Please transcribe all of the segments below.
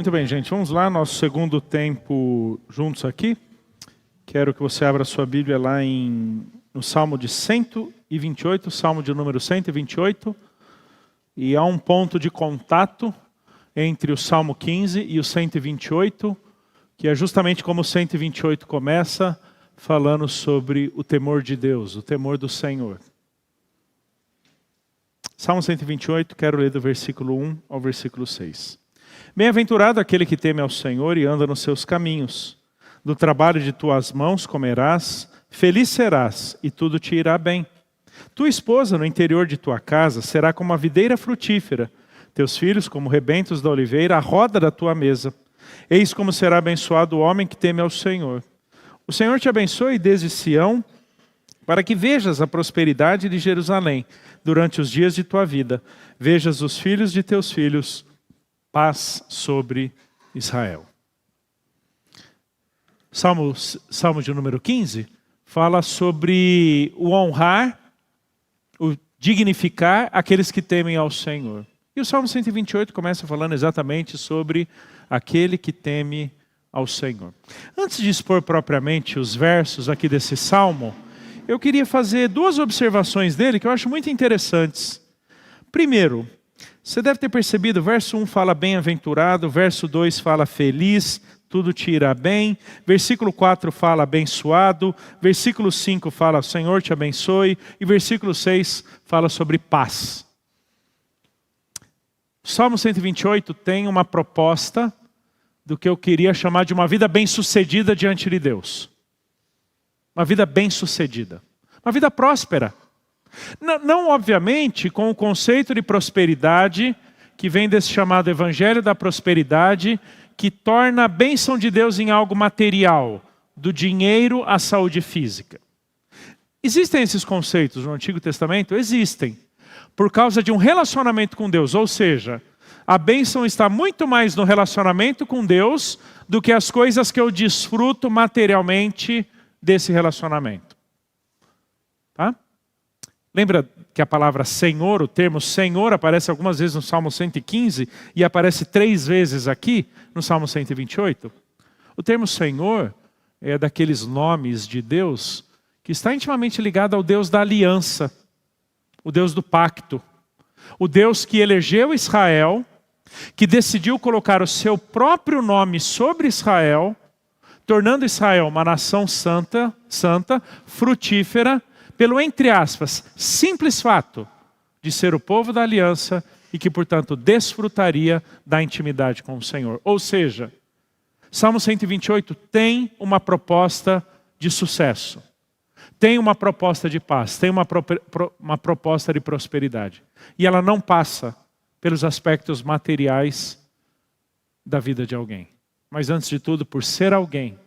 Muito bem, gente. Vamos lá, nosso segundo tempo juntos aqui. Quero que você abra a sua Bíblia lá no Salmo de 128, Salmo de número 128. E há um ponto de contato entre o Salmo 15 e o 128, que é justamente como o 128 começa, falando sobre o temor de Deus, o temor do Senhor. Salmo 128, quero ler do versículo 1 ao versículo 6. Bem-aventurado aquele que teme ao Senhor e anda nos seus caminhos. Do trabalho de tuas mãos comerás, feliz serás e tudo te irá bem. Tua esposa no interior de tua casa será como a videira frutífera, teus filhos como rebentos da oliveira, a roda da tua mesa. Eis como será abençoado o homem que teme ao Senhor. O Senhor te abençoe desde Sião, para que vejas a prosperidade de Jerusalém durante os dias de tua vida. Vejas os filhos de teus filhos, paz sobre Israel. Salmo de número 15 fala sobre o honrar, o dignificar aqueles que temem ao Senhor. E o Salmo 128 começa falando exatamente sobre aquele que teme ao Senhor. Antes de expor propriamente os versos aqui desse Salmo, eu queria fazer duas observações dele que eu acho muito interessantes. Primeiro, você deve ter percebido, o verso 1 fala bem-aventurado, verso 2 fala feliz, tudo te irá bem, versículo 4 fala abençoado, versículo 5 fala o Senhor te abençoe, e versículo 6 fala sobre paz. O Salmo 128 tem uma proposta do que eu queria chamar de uma vida bem-sucedida diante de Deus. Uma vida bem-sucedida, uma vida próspera. Não, obviamente, com o conceito de prosperidade, que vem desse chamado Evangelho da Prosperidade, que torna a bênção de Deus em algo material, do dinheiro à saúde física. Existem esses conceitos no Antigo Testamento? Existem. Por causa de um relacionamento com Deus, ou seja, a bênção está muito mais no relacionamento com Deus do que as coisas que eu desfruto materialmente desse relacionamento. Tá? Lembra que a palavra Senhor, o termo Senhor, aparece algumas vezes no Salmo 115 e aparece 3 vezes aqui no Salmo 128? O termo Senhor é daqueles nomes de Deus que está intimamente ligado ao Deus da aliança, o Deus do pacto, o Deus que elegeu Israel, que decidiu colocar o seu próprio nome sobre Israel, tornando Israel uma nação santa, frutífera, pelo, entre aspas, simples fato de ser o povo da aliança e que, portanto, desfrutaria da intimidade com o Senhor. Ou seja, Salmo 128 tem uma proposta de sucesso, tem uma proposta de paz, tem uma proposta de prosperidade. E ela não passa pelos aspectos materiais da vida de alguém. Mas, antes de tudo, por ser alguém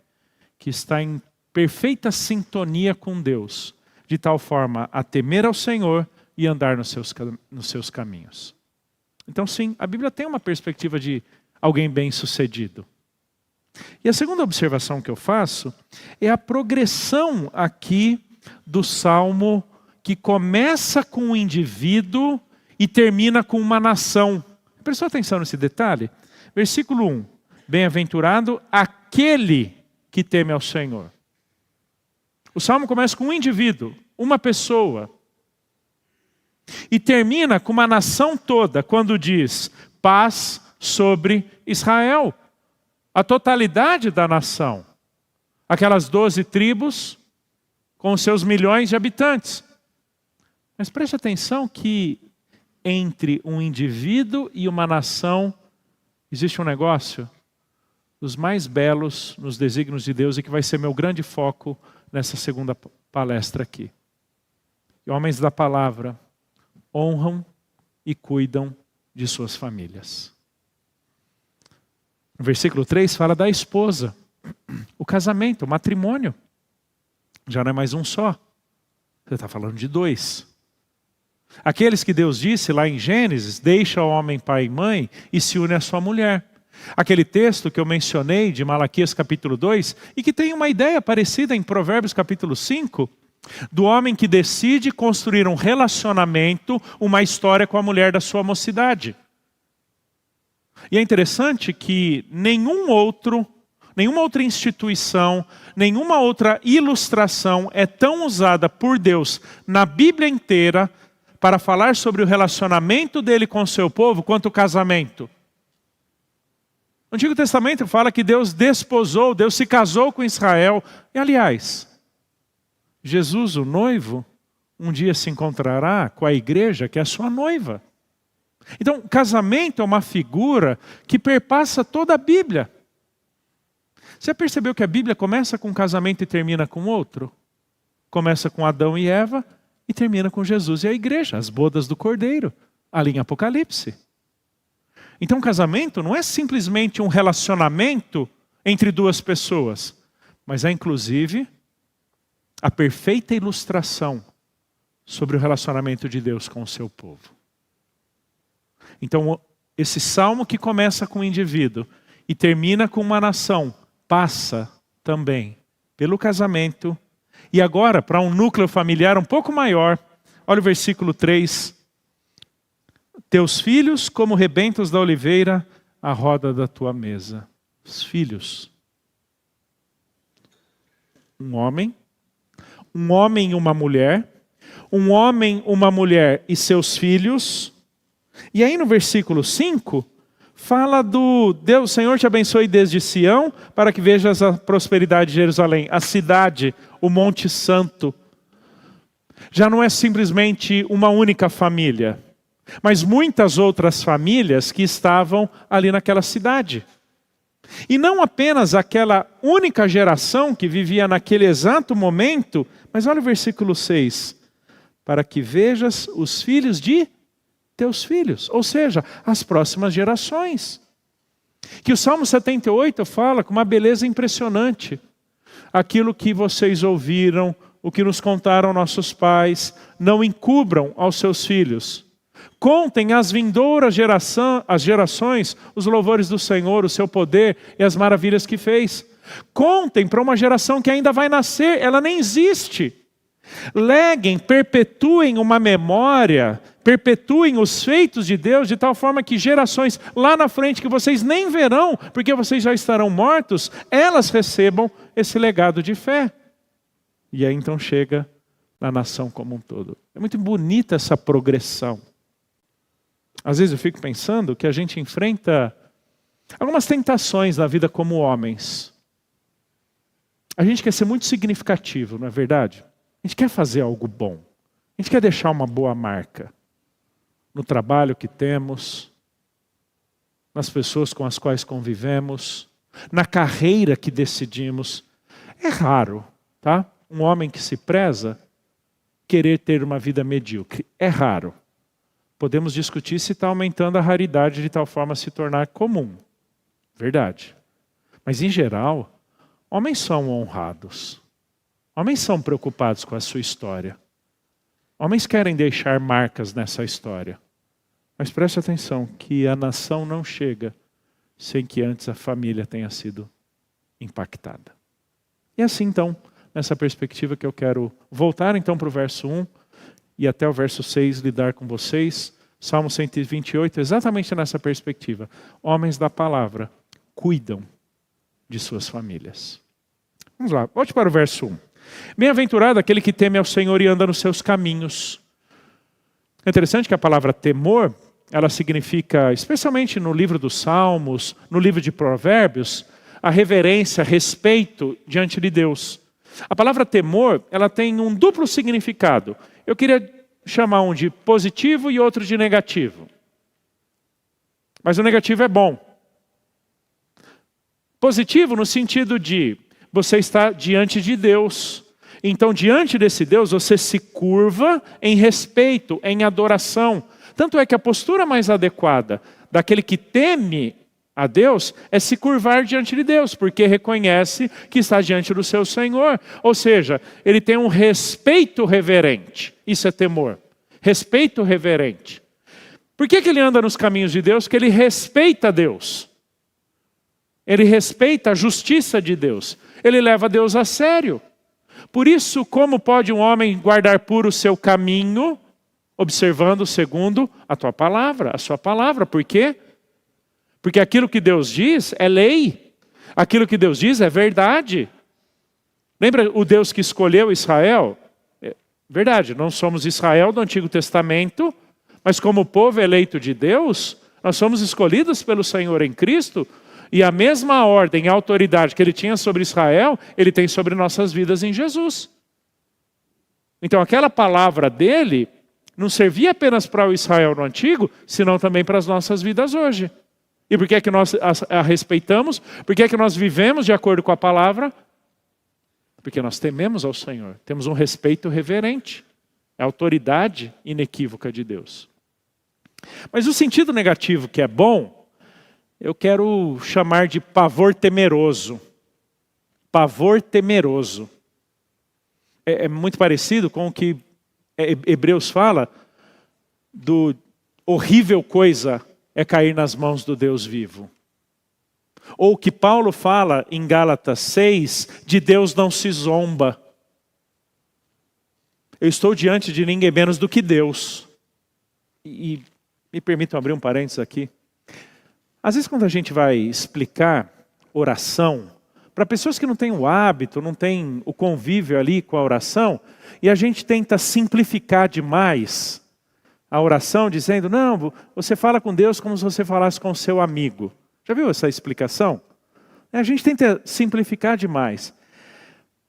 que está em perfeita sintonia com Deus, de tal forma a temer ao Senhor e andar nos seus caminhos. Então, sim, a Bíblia tem uma perspectiva de alguém bem-sucedido. E a segunda observação que eu faço é a progressão aqui do Salmo, que começa com um indivíduo e termina com uma nação. Prestou atenção nesse detalhe? Versículo 1. Bem-aventurado aquele que teme ao Senhor. O Salmo começa com um indivíduo, uma pessoa. E termina com uma nação toda, quando diz paz sobre Israel. A totalidade da nação. Aquelas 12 tribos com seus milhões de habitantes. Mas preste atenção que entre um indivíduo e uma nação existe um negócio dos mais belos nos desígnios de Deus e que vai ser meu grande foco nessa segunda palestra aqui. E homens da palavra honram e cuidam de suas famílias. No versículo 3 fala da esposa, o casamento, o matrimônio. Já não é mais um só. Você está falando de 2. Aqueles que Deus disse lá em Gênesis, deixa o homem pai e mãe e se une à sua mulher. Aquele texto que eu mencionei de Malaquias capítulo 2 e que tem uma ideia parecida em Provérbios capítulo 5, do homem que decide construir um relacionamento, uma história com a mulher da sua mocidade. E é interessante que nenhuma outra instituição, nenhuma outra ilustração é tão usada por Deus na Bíblia inteira para falar sobre o relacionamento dele com o seu povo quanto o casamento. O Antigo Testamento fala que Deus desposou, Deus se casou com Israel. E aliás, Jesus, o noivo, um dia se encontrará com a igreja, que é a sua noiva. Então, casamento é uma figura que perpassa toda a Bíblia. Você já percebeu que a Bíblia começa com um casamento e termina com outro? Começa com Adão e Eva e termina com Jesus e a igreja, as bodas do Cordeiro, ali em Apocalipse. Então, casamento não é simplesmente um relacionamento entre duas pessoas, mas é inclusive a perfeita ilustração sobre o relacionamento de Deus com o seu povo. Então, esse salmo que começa com o indivíduo e termina com uma nação, passa também pelo casamento. E agora, para um núcleo familiar um pouco maior, olha o versículo 3. Teus filhos como rebentos da oliveira, à roda da tua mesa. Os filhos. Um homem e uma mulher. Um homem, uma mulher e seus filhos. E aí no versículo 5, fala do Deus, Senhor te abençoe desde Sião, para que vejas a prosperidade de Jerusalém, a cidade, o Monte Santo. Já não é simplesmente uma única família, mas muitas outras famílias que estavam ali naquela cidade. E não apenas aquela única geração que vivia naquele exato momento, mas olha o versículo 6. Para que vejas os filhos de teus filhos, ou seja, as próximas gerações. Que o Salmo 78 fala com uma beleza impressionante. Aquilo que vocês ouviram, o que nos contaram nossos pais, não encubram aos seus filhos. Contem às vindouras gerações os louvores do Senhor, o seu poder e as maravilhas que fez. Contem para uma geração que ainda vai nascer, ela nem existe. Leguem, perpetuem uma memória, perpetuem os feitos de Deus de tal forma que gerações lá na frente que vocês nem verão, porque vocês já estarão mortos, elas recebam esse legado de fé. E aí então chega na nação como um todo. É muito bonita essa progressão. Às vezes eu fico pensando que a gente enfrenta algumas tentações na vida como homens. A gente quer ser muito significativo, não é verdade? A gente quer fazer algo bom. A gente quer deixar uma boa marca no trabalho que temos, nas pessoas com as quais convivemos, na carreira que decidimos. É raro, tá? Um homem que se preza querer ter uma vida medíocre. É raro. Podemos discutir se está aumentando a raridade de tal forma a se tornar comum. Verdade. Mas em geral, homens são honrados. Homens são preocupados com a sua história. Homens querem deixar marcas nessa história. Mas preste atenção que a nação não chega sem que antes a família tenha sido impactada. E assim então, nessa perspectiva que eu quero voltar então para o verso 1 e até o verso 6 lidar com vocês. Salmo 128, exatamente nessa perspectiva. Homens da palavra cuidam de suas famílias. Vamos lá, volte para o verso 1. Bem-aventurado aquele que teme ao Senhor e anda nos seus caminhos. É interessante que a palavra temor, ela significa, especialmente no livro dos Salmos, no livro de Provérbios, a reverência, respeito diante de Deus. A palavra temor, ela tem um duplo significado. Eu queria chamar um de positivo e outro de negativo. Mas o negativo é bom. Positivo no sentido de você está diante de Deus. Então, diante desse Deus, você se curva em respeito, em adoração. Tanto é que a postura mais adequada daquele que teme a Deus é se curvar diante de Deus, porque reconhece que está diante do seu Senhor. Ou seja, ele tem um respeito reverente. Isso é temor. Respeito reverente. Por que ele anda nos caminhos de Deus? Porque ele respeita Deus. Ele respeita a justiça de Deus. Ele leva Deus a sério. Por isso, como pode um homem guardar puro o seu caminho, observando segundo a tua palavra, a sua palavra? Por quê? Porque aquilo que Deus diz é lei. Aquilo que Deus diz é verdade. Lembra o Deus que escolheu Israel? Verdade, não somos Israel do Antigo Testamento, mas como povo eleito de Deus, nós somos escolhidos pelo Senhor em Cristo, e a mesma ordem e autoridade que Ele tinha sobre Israel, Ele tem sobre nossas vidas em Jesus. Então aquela palavra dele não servia apenas para o Israel no Antigo, senão também para as nossas vidas hoje. E por que é que nós a respeitamos? Por que é que nós vivemos de acordo com a palavra? Porque nós tememos ao Senhor, temos um respeito reverente, é a autoridade inequívoca de Deus. Mas o sentido negativo que é bom, eu quero chamar de pavor temeroso. Pavor temeroso. É muito parecido com o que Hebreus fala do horrível coisa é cair nas mãos do Deus vivo. Ou o que Paulo fala em Gálatas 6, de Deus não se zomba. Eu estou diante de ninguém menos do que Deus. E me permitam abrir um parênteses aqui. Às vezes quando a gente vai explicar oração, para pessoas que não têm o hábito, não têm o convívio ali com a oração, e a gente tenta simplificar demais a oração, dizendo, não, você fala com Deus como se você falasse com o seu amigo. Já viu essa explicação? A gente tenta simplificar demais.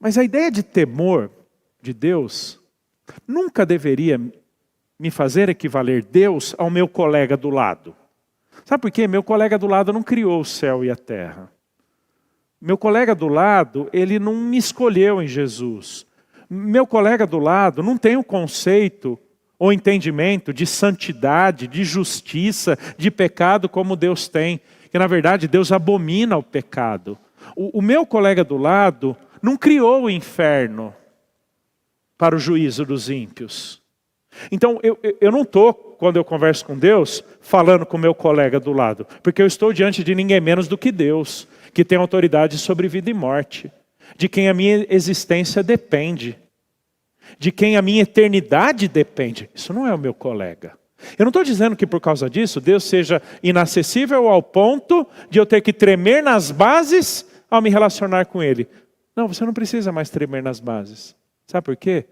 Mas a ideia de temor de Deus nunca deveria me fazer equivaler Deus ao meu colega do lado. Sabe por quê? Meu colega do lado não criou o céu e a terra. Meu colega do lado, ele não me escolheu em Jesus. Meu colega do lado não tem o conceito ou entendimento de santidade, de justiça, de pecado como Deus tem. Que na verdade Deus abomina o pecado. O meu colega do lado não criou o inferno para o juízo dos ímpios. Então eu não estou, quando eu converso com Deus, falando com o meu colega do lado. Porque eu estou diante de ninguém menos do que Deus, que tem autoridade sobre vida e morte. De quem a minha existência depende. De quem a minha eternidade depende. Isso não é o meu colega. Eu não estou dizendo que por causa disso Deus seja inacessível ao ponto de eu ter que tremer nas bases ao me relacionar com Ele. Não, você não precisa mais tremer nas bases. Sabe por quê?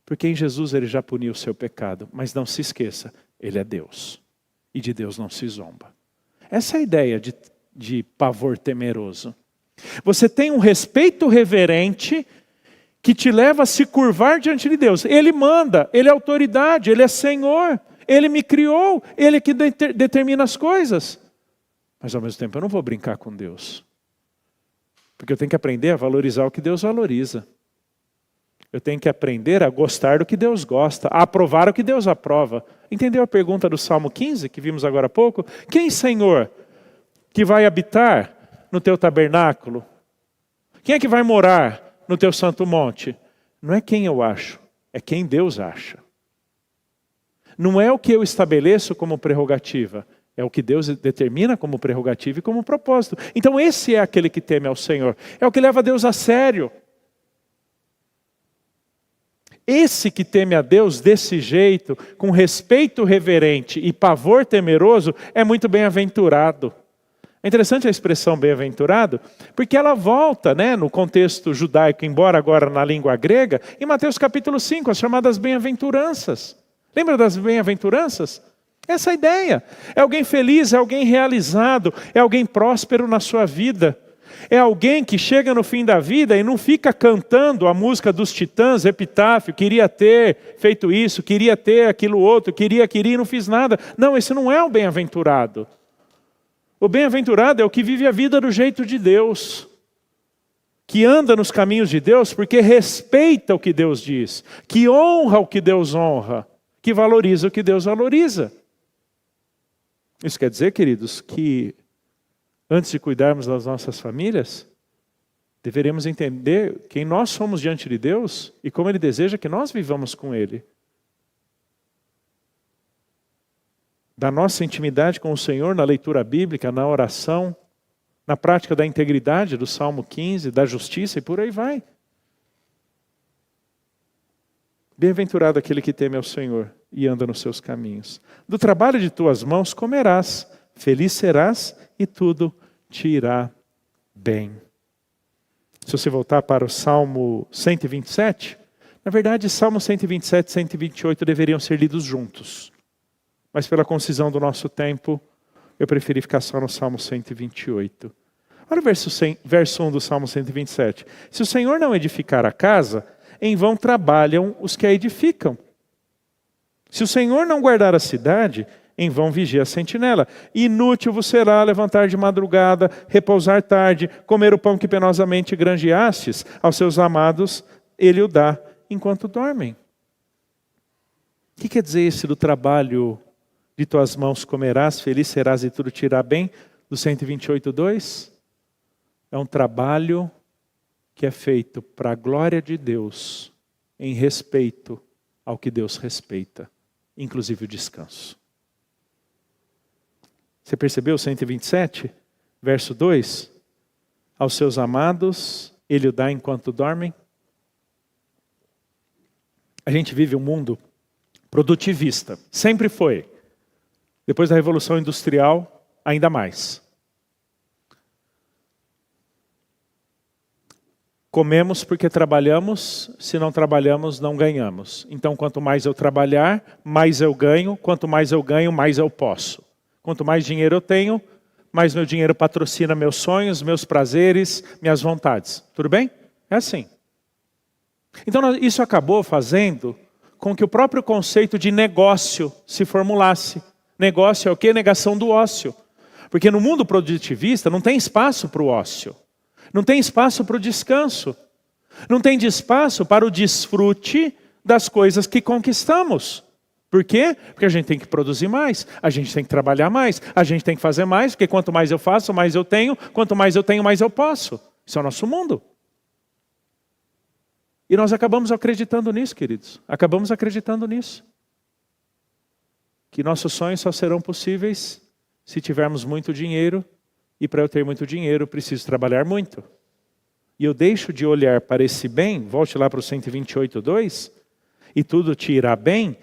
Porque em Jesus Ele já puniu o seu pecado. Mas não se esqueça, Ele é Deus. E de Deus não se zomba. Essa é a ideia de pavor temeroso. Você tem um respeito reverente que te leva a se curvar diante de Deus. Ele manda, Ele é autoridade, Ele é Senhor. Ele me criou, Ele que determina as coisas. Mas ao mesmo tempo eu não vou brincar com Deus. Porque eu tenho que aprender a valorizar o que Deus valoriza. Eu tenho que aprender a gostar do que Deus gosta, a aprovar o que Deus aprova. Entendeu a pergunta do Salmo 15, que vimos agora há pouco? Quem, Senhor, que vai habitar no teu tabernáculo? Quem é que vai morar no teu santo monte? Não é quem eu acho, é quem Deus acha. Não é o que eu estabeleço como prerrogativa, é o que Deus determina como prerrogativa e como propósito. Então esse é aquele que teme ao Senhor, é o que leva Deus a sério. Esse que teme a Deus desse jeito, com respeito reverente e pavor temeroso, é muito bem-aventurado. É interessante a expressão bem-aventurado, porque ela volta, no contexto judaico, embora agora na língua grega, em Mateus capítulo 5, as chamadas bem-aventuranças. Lembra das bem-aventuranças? Essa é a ideia. É alguém feliz, é alguém realizado, é alguém próspero na sua vida. É alguém que chega no fim da vida e não fica cantando a música dos Titãs, epitáfio, queria ter feito isso, queria ter aquilo outro, queria e não fiz nada. Não, esse não é o bem-aventurado. O bem-aventurado é o que vive a vida do jeito de Deus. Que anda nos caminhos de Deus porque respeita o que Deus diz. Que honra o que Deus honra. Que valoriza o que Deus valoriza. Isso quer dizer, queridos, que antes de cuidarmos das nossas famílias, deveremos entender quem nós somos diante de Deus e como Ele deseja que nós vivamos com Ele. Da nossa intimidade com o Senhor na leitura bíblica, na oração, na prática da integridade do Salmo 15, da justiça e por aí vai. Bem-aventurado aquele que teme ao Senhor e anda nos seus caminhos. Do trabalho de tuas mãos comerás, feliz serás e tudo te irá bem. Se você voltar para o Salmo 127, na verdade, Salmo 127 e 128 deveriam ser lidos juntos. Mas pela concisão do nosso tempo, eu preferi ficar só no Salmo 128. Olha o verso 1 do Salmo 127. Se o Senhor não edificar a casa, em vão trabalham os que a edificam. Se o Senhor não guardar a cidade, em vão vigia a sentinela. Inútil vos será levantar de madrugada, repousar tarde, comer o pão que penosamente granjeastes. Aos seus amados ele o dá enquanto dormem. O que quer dizer esse do trabalho de tuas mãos comerás, feliz serás e tudo te irá bem? Do 128:2? É um trabalho que é feito para a glória de Deus, em respeito ao que Deus respeita, inclusive o descanso. Você percebeu o 127, verso 2? Aos seus amados ele o dá enquanto dormem. A gente vive um mundo produtivista, sempre foi. Depois da Revolução Industrial, ainda mais. Comemos porque trabalhamos, se não trabalhamos, não ganhamos. Então, quanto mais eu trabalhar, mais eu ganho. Quanto mais eu ganho, mais eu posso. Quanto mais dinheiro eu tenho, mais meu dinheiro patrocina meus sonhos, meus prazeres, minhas vontades. Tudo bem? É assim. Então, isso acabou fazendo com que o próprio conceito de negócio se formulasse. Negócio é o quê? Negação do ócio. Porque no mundo produtivista não tem espaço para o ócio. Não tem espaço para o descanso. Não tem espaço para o desfrute das coisas que conquistamos. Por quê? Porque a gente tem que produzir mais, a gente tem que trabalhar mais, a gente tem que fazer mais, porque quanto mais eu faço, mais eu tenho, quanto mais eu tenho, mais eu posso. Isso é o nosso mundo. E nós acabamos acreditando nisso, queridos. Acabamos acreditando nisso. Que nossos sonhos só serão possíveis se tivermos muito dinheiro. E para eu ter muito dinheiro, eu preciso trabalhar muito. E eu deixo de olhar para esse bem, volte lá para o 128:2, e tudo te irá bem.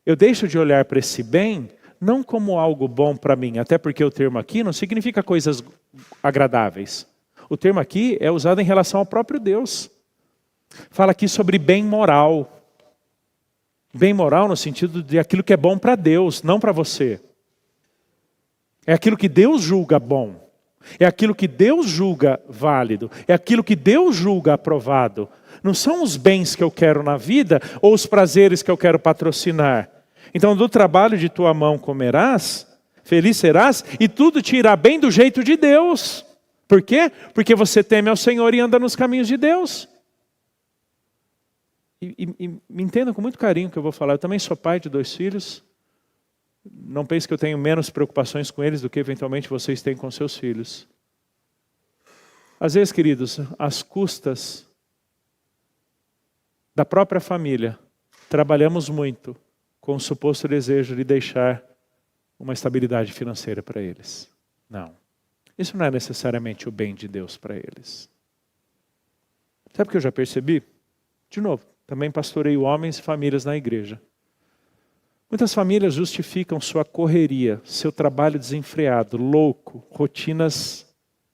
Eu deixo de olhar para esse bem, não como algo bom para mim, até porque o termo aqui não significa coisas agradáveis. O termo aqui é usado em relação ao próprio Deus. Fala aqui sobre bem moral. Bem moral no sentido de aquilo que é bom para Deus, não para você. É aquilo que Deus julga bom. É aquilo que Deus julga válido. É aquilo que Deus julga aprovado. Não são os bens que eu quero na vida ou os prazeres que eu quero patrocinar. Então, do trabalho de tua mão comerás, feliz serás e tudo te irá bem do jeito de Deus. Por quê? Porque você teme ao Senhor e anda nos caminhos de Deus. E me entenda com muito carinho o que eu vou falar. Eu também sou pai de 2 filhos. Não pense que eu tenho menos preocupações com eles do que eventualmente vocês têm com seus filhos. Às vezes, queridos, às custas da própria família, trabalhamos muito com o suposto desejo de deixar uma estabilidade financeira para eles. Não. Isso não é necessariamente o bem de Deus para eles. Sabe o que eu já percebi? De novo, também pastoreio homens e famílias na igreja. Muitas famílias justificam sua correria, seu trabalho desenfreado, louco, rotinas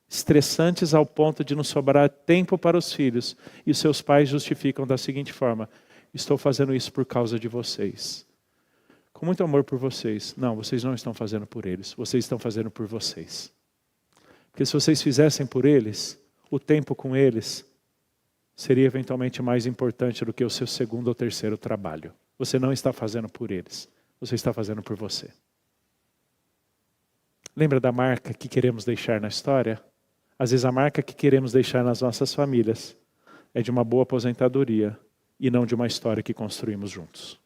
estressantes ao ponto de não sobrar tempo para os filhos. E os seus pais justificam da seguinte forma: estou fazendo isso por causa de vocês. Com muito amor por vocês. Não, vocês não estão fazendo por eles, vocês estão fazendo por vocês. Porque se vocês fizessem por eles, o tempo com eles seria eventualmente mais importante do que o seu segundo ou terceiro trabalho. Você não está fazendo por eles, você está fazendo por você. Lembra da marca que queremos deixar na história? Às vezes a marca que queremos deixar nas nossas famílias é de uma boa aposentadoria e não de uma história que construímos juntos.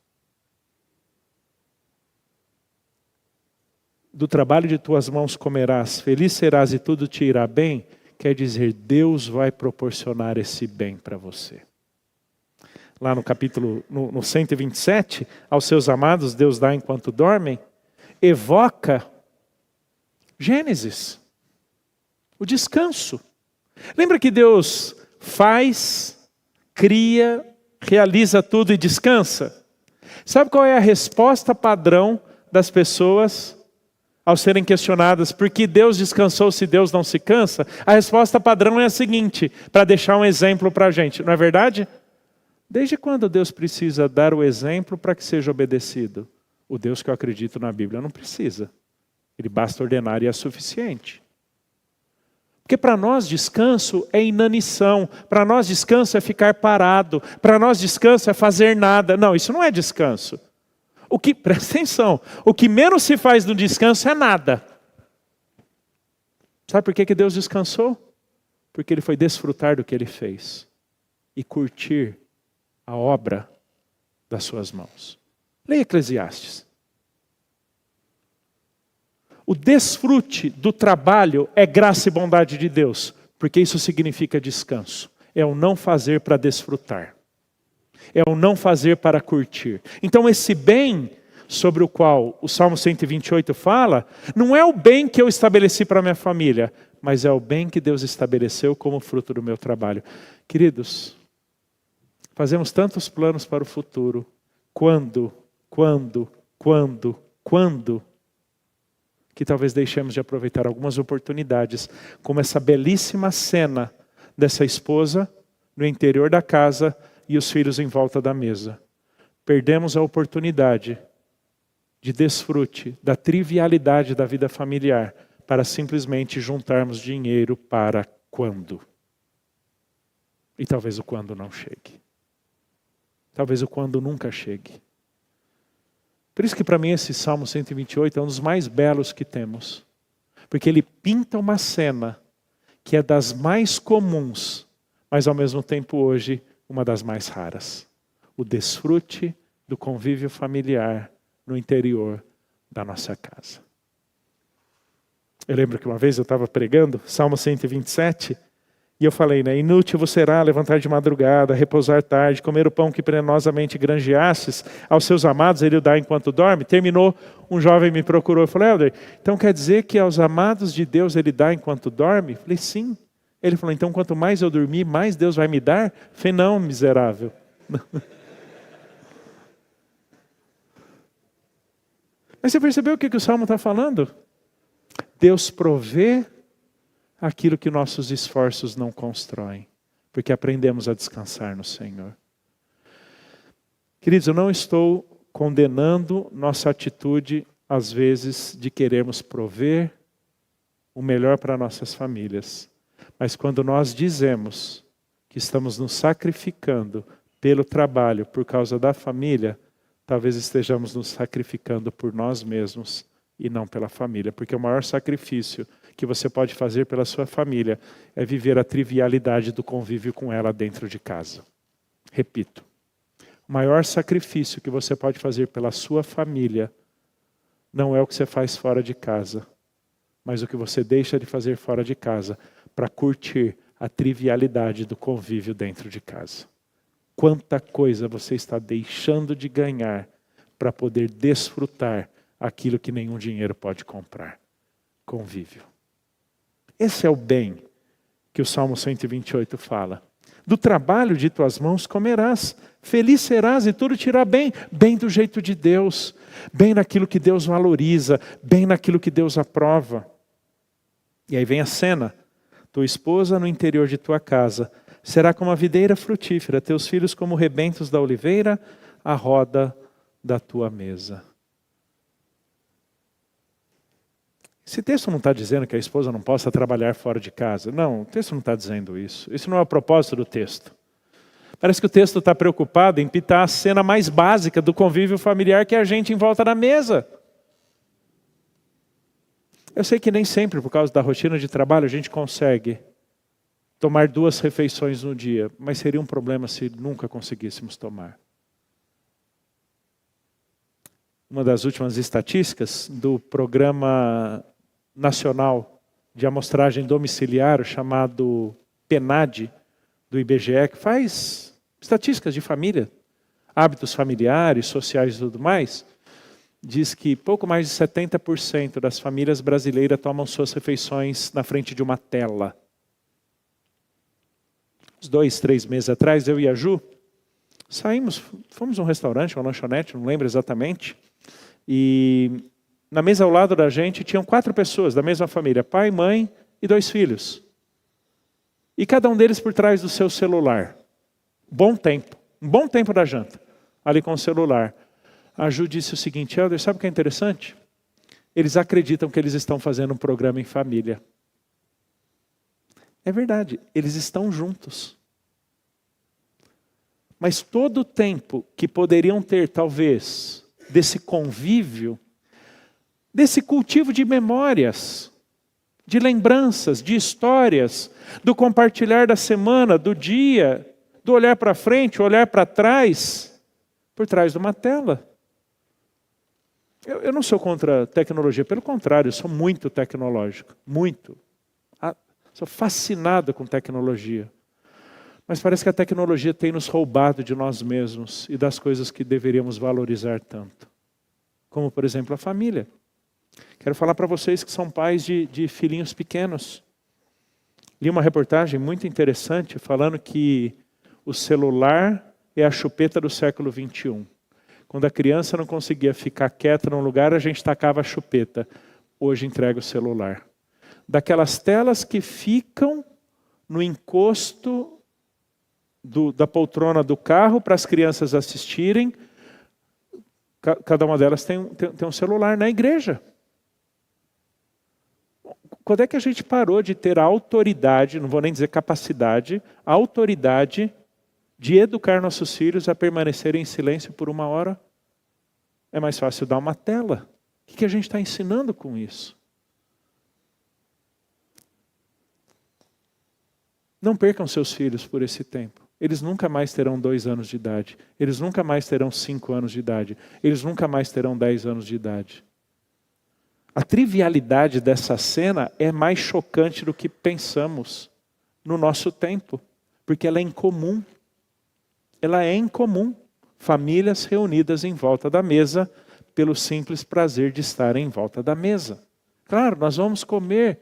Do trabalho de tuas mãos comerás, feliz serás e tudo te irá bem, quer dizer, Deus vai proporcionar esse bem para você. Lá no capítulo, no 127, aos seus amados Deus dá enquanto dormem, evoca Gênesis, o descanso. Lembra que Deus faz, cria, realiza tudo e descansa? Sabe qual é a resposta padrão das pessoas ao serem questionadas por que Deus descansou se Deus não se cansa, a resposta padrão é a seguinte, para deixar um exemplo para a gente, não é verdade? Desde quando Deus precisa dar o exemplo para que seja obedecido? O Deus que eu acredito na Bíblia não precisa. Ele basta ordenar e é suficiente. Porque para nós descanso é inanição, para nós descanso é ficar parado, para nós descanso é fazer nada. Não, isso não é descanso. Presta atenção, o que menos se faz no descanso é nada. Sabe por que Deus descansou? Porque Ele foi desfrutar do que Ele fez e curtir a obra das suas mãos. Leia Eclesiastes. O desfrute do trabalho é graça e bondade de Deus, porque isso significa descanso. É o não fazer para desfrutar. É o não fazer para curtir. Então esse bem sobre o qual o Salmo 128 fala, não é o bem que eu estabeleci para a minha família, mas é o bem que Deus estabeleceu como fruto do meu trabalho. Queridos, fazemos tantos planos para o futuro. Quando, que talvez deixemos de aproveitar algumas oportunidades, como essa belíssima cena dessa esposa no interior da casa e os filhos em volta da mesa. Perdemos a oportunidade de desfrute da trivialidade da vida familiar para simplesmente juntarmos dinheiro para quando. E talvez o quando não chegue. Talvez o quando nunca chegue. Por isso que para mim esse Salmo 128 é um dos mais belos que temos. Porque ele pinta uma cena que é das mais comuns, mas ao mesmo tempo hoje uma das mais raras. O desfrute do convívio familiar no interior da nossa casa. Eu lembro que uma vez eu estava pregando, Salmo 127, e eu falei, inútil vos será levantar de madrugada, repousar tarde, comer o pão que penosamente granjeastes, aos seus amados ele o dá enquanto dorme. Terminou, um jovem me procurou, eu falei, Helder, então quer dizer que aos amados de Deus ele dá enquanto dorme? Eu falei, sim. Ele falou, então quanto mais eu dormir, mais Deus vai me dar? Eu falei, não, miserável. Mas você percebeu o que o Salmo está falando? Deus provê aquilo que nossos esforços não constroem, porque aprendemos a descansar no Senhor. Queridos, eu não estou condenando nossa atitude, às vezes, de querermos prover o melhor para nossas famílias. Mas quando nós dizemos que estamos nos sacrificando pelo trabalho, por causa da família, talvez estejamos nos sacrificando por nós mesmos e não pela família. Porque o maior sacrifício que você pode fazer pela sua família é viver a trivialidade do convívio com ela dentro de casa. Repito, o maior sacrifício que você pode fazer pela sua família não é o que você faz fora de casa, mas o que você deixa de fazer fora de casa para curtir a trivialidade do convívio dentro de casa. Quanta coisa você está deixando de ganhar para poder desfrutar aquilo que nenhum dinheiro pode comprar. Convívio. Esse é o bem que o Salmo 128 fala. Do trabalho de tuas mãos comerás, feliz serás e tudo te irá bem. Bem do jeito de Deus, bem naquilo que Deus valoriza, bem naquilo que Deus aprova. E aí vem a cena. Tua esposa no interior de tua casa será como a videira frutífera, teus filhos como rebentos da oliveira, à roda da tua mesa. Esse texto não está dizendo que a esposa não possa trabalhar fora de casa. Não, o texto não está dizendo isso. Isso não é o propósito do texto. Parece que o texto está preocupado em pintar a cena mais básica do convívio familiar, que é a gente em volta da mesa. Eu sei que nem sempre, por causa da rotina de trabalho, a gente consegue tomar 2 refeições no dia, mas seria um problema se nunca conseguíssemos tomar. Uma das últimas estatísticas do Programa Nacional de Amostragem Domiciliar, chamado PNAD, do IBGE, que faz estatísticas de família, hábitos familiares, sociais e tudo mais, diz que pouco mais de 70% das famílias brasileiras tomam suas refeições na frente de uma tela. Uns 2, 3 meses atrás, eu e a Ju, saímos, fomos a um restaurante, uma lanchonete, não lembro exatamente, e na mesa ao lado da gente, tinham 4 pessoas da mesma família, pai, mãe e 2 filhos. E cada um deles por trás do seu celular. Um bom tempo da janta, ali com o celular. A Ju disse o seguinte: Helder, sabe o que é interessante? Eles acreditam que eles estão fazendo um programa em família. É verdade, eles estão juntos. Mas todo o tempo que poderiam ter, talvez, desse convívio, desse cultivo de memórias, de lembranças, de histórias, do compartilhar da semana, do dia, do olhar para frente, olhar para trás, por trás de uma tela. Eu não sou contra a tecnologia, pelo contrário, eu sou muito tecnológico, muito. Sou fascinado com tecnologia. Mas parece que a tecnologia tem nos roubado de nós mesmos e das coisas que deveríamos valorizar tanto. Como, por exemplo, a família. Quero falar para vocês que são pais de filhinhos pequenos. Li uma reportagem muito interessante falando que o celular é a chupeta do século 21. Quando a criança não conseguia ficar quieta num lugar, a gente tacava a chupeta. Hoje entrega o celular. Daquelas telas que ficam no encosto da poltrona do carro para as crianças assistirem. Cada uma delas tem um celular na igreja. Quando é que a gente parou de ter a autoridade, não vou nem dizer capacidade, a autoridade de educar nossos filhos a permanecerem em silêncio por 1 hora? É mais fácil dar uma tela. O que a gente está ensinando com isso? Não percam seus filhos por esse tempo. Eles nunca mais terão 2 anos de idade. Eles nunca mais terão 5 anos de idade. Eles nunca mais terão 10 anos de idade. A trivialidade dessa cena é mais chocante do que pensamos no nosso tempo. Porque ela é incomum. Ela é incomum. Famílias reunidas em volta da mesa pelo simples prazer de estar em volta da mesa. Claro, nós vamos comer.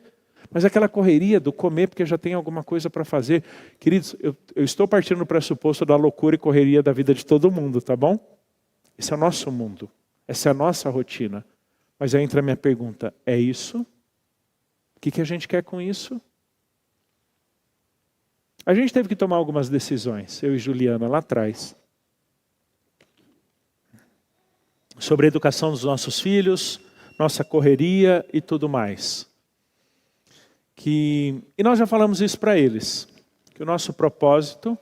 Mas aquela correria do comer porque já tem alguma coisa para fazer. Queridos, eu estou partindo do pressuposto da loucura e correria da vida de todo mundo, tá bom? Esse é o nosso mundo. Essa é a nossa rotina. Mas aí entra a minha pergunta, é isso? O que a gente quer com isso? A gente teve que tomar algumas decisões, eu e Juliana, lá atrás. Sobre a educação dos nossos filhos, nossa correria e tudo mais. E nós já falamos isso para eles, que o nosso propósito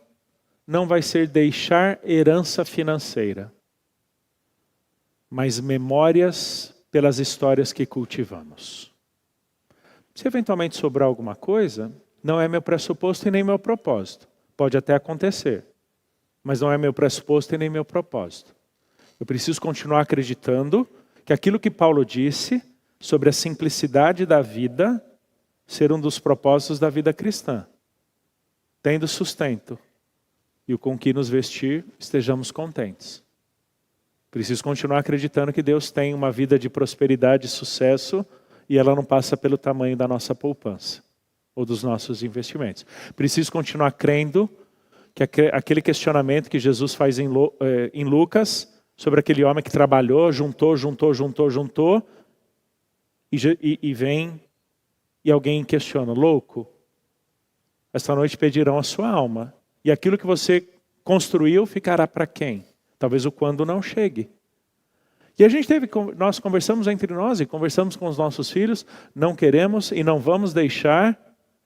não vai ser deixar herança financeira, mas memórias pelas histórias que cultivamos. Se eventualmente sobrar alguma coisa, não é meu pressuposto e nem meu propósito. Pode até acontecer, mas não é meu pressuposto e nem meu propósito. Eu preciso continuar acreditando que aquilo que Paulo disse sobre a simplicidade da vida ser um dos propósitos da vida cristã. Tendo sustento e o com que nos vestir, estejamos contentes. Preciso continuar acreditando que Deus tem uma vida de prosperidade e sucesso e ela não passa pelo tamanho da nossa poupança ou dos nossos investimentos. Preciso continuar crendo que aquele questionamento que Jesus faz em Lucas sobre aquele homem que trabalhou, juntou e vem e alguém questiona, louco, esta noite pedirão a sua alma. E aquilo que você construiu ficará para quem? Talvez o quando não chegue. E nós conversamos entre nós e conversamos com os nossos filhos, não queremos e não vamos deixar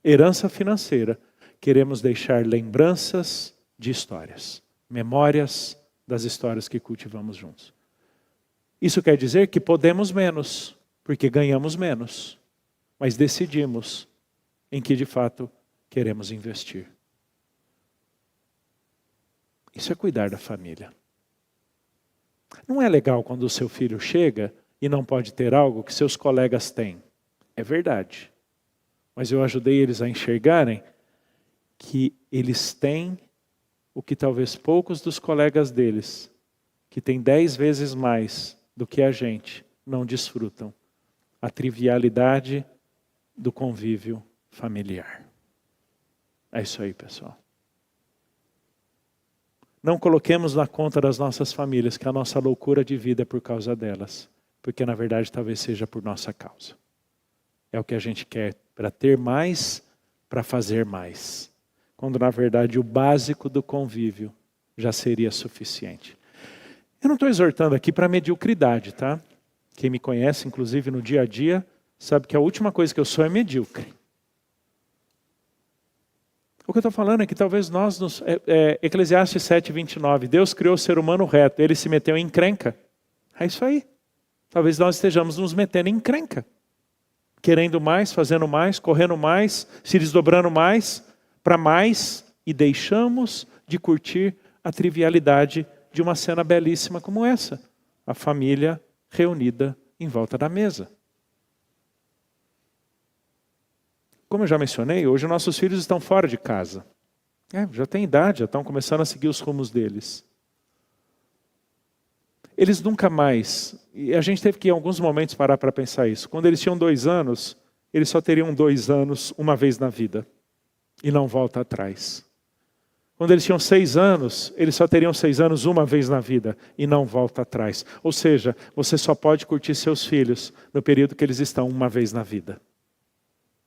herança financeira. Queremos deixar lembranças de histórias, memórias das histórias que cultivamos juntos. Isso quer dizer que podemos menos, porque ganhamos menos. Mas decidimos em que de fato queremos investir. Isso é cuidar da família. Não é legal quando o seu filho chega e não pode ter algo que seus colegas têm. É verdade. Mas eu ajudei eles a enxergarem que eles têm o que talvez poucos dos colegas deles, que têm 10 vezes mais do que a gente, não desfrutam. A trivialidade do convívio familiar. É isso aí, pessoal. Não coloquemos na conta das nossas famílias que a nossa loucura de vida é por causa delas. porque na verdade talvez seja por nossa causa. É o que a gente quer para ter mais, para fazer mais. Quando na verdade o básico do convívio já seria suficiente. Eu não estou exortando aqui para mediocridade, tá? Quem me conhece, inclusive no dia a dia, sabe que a última coisa que eu sou é medíocre. O que eu estou falando é que talvez nós, Eclesiastes 7:29, Deus criou o ser humano reto, ele se meteu em encrenca. É isso aí. Talvez nós estejamos nos metendo em encrenca. Querendo mais, fazendo mais, correndo mais, se desdobrando mais, para mais, e deixamos de curtir a trivialidade de uma cena belíssima como essa. A família reunida em volta da mesa. Como eu já mencionei, hoje nossos filhos estão fora de casa. Já têm idade, já estão começando a seguir os rumos deles. Eles nunca mais, e a gente teve que em alguns momentos parar para pensar isso. Quando eles tinham 2 anos, eles só teriam 2 anos uma vez na vida. E não volta atrás. Quando eles tinham 6 anos, eles só teriam 6 anos uma vez na vida. E não volta atrás. Ou seja, você só pode curtir seus filhos no período que eles estão uma vez na vida.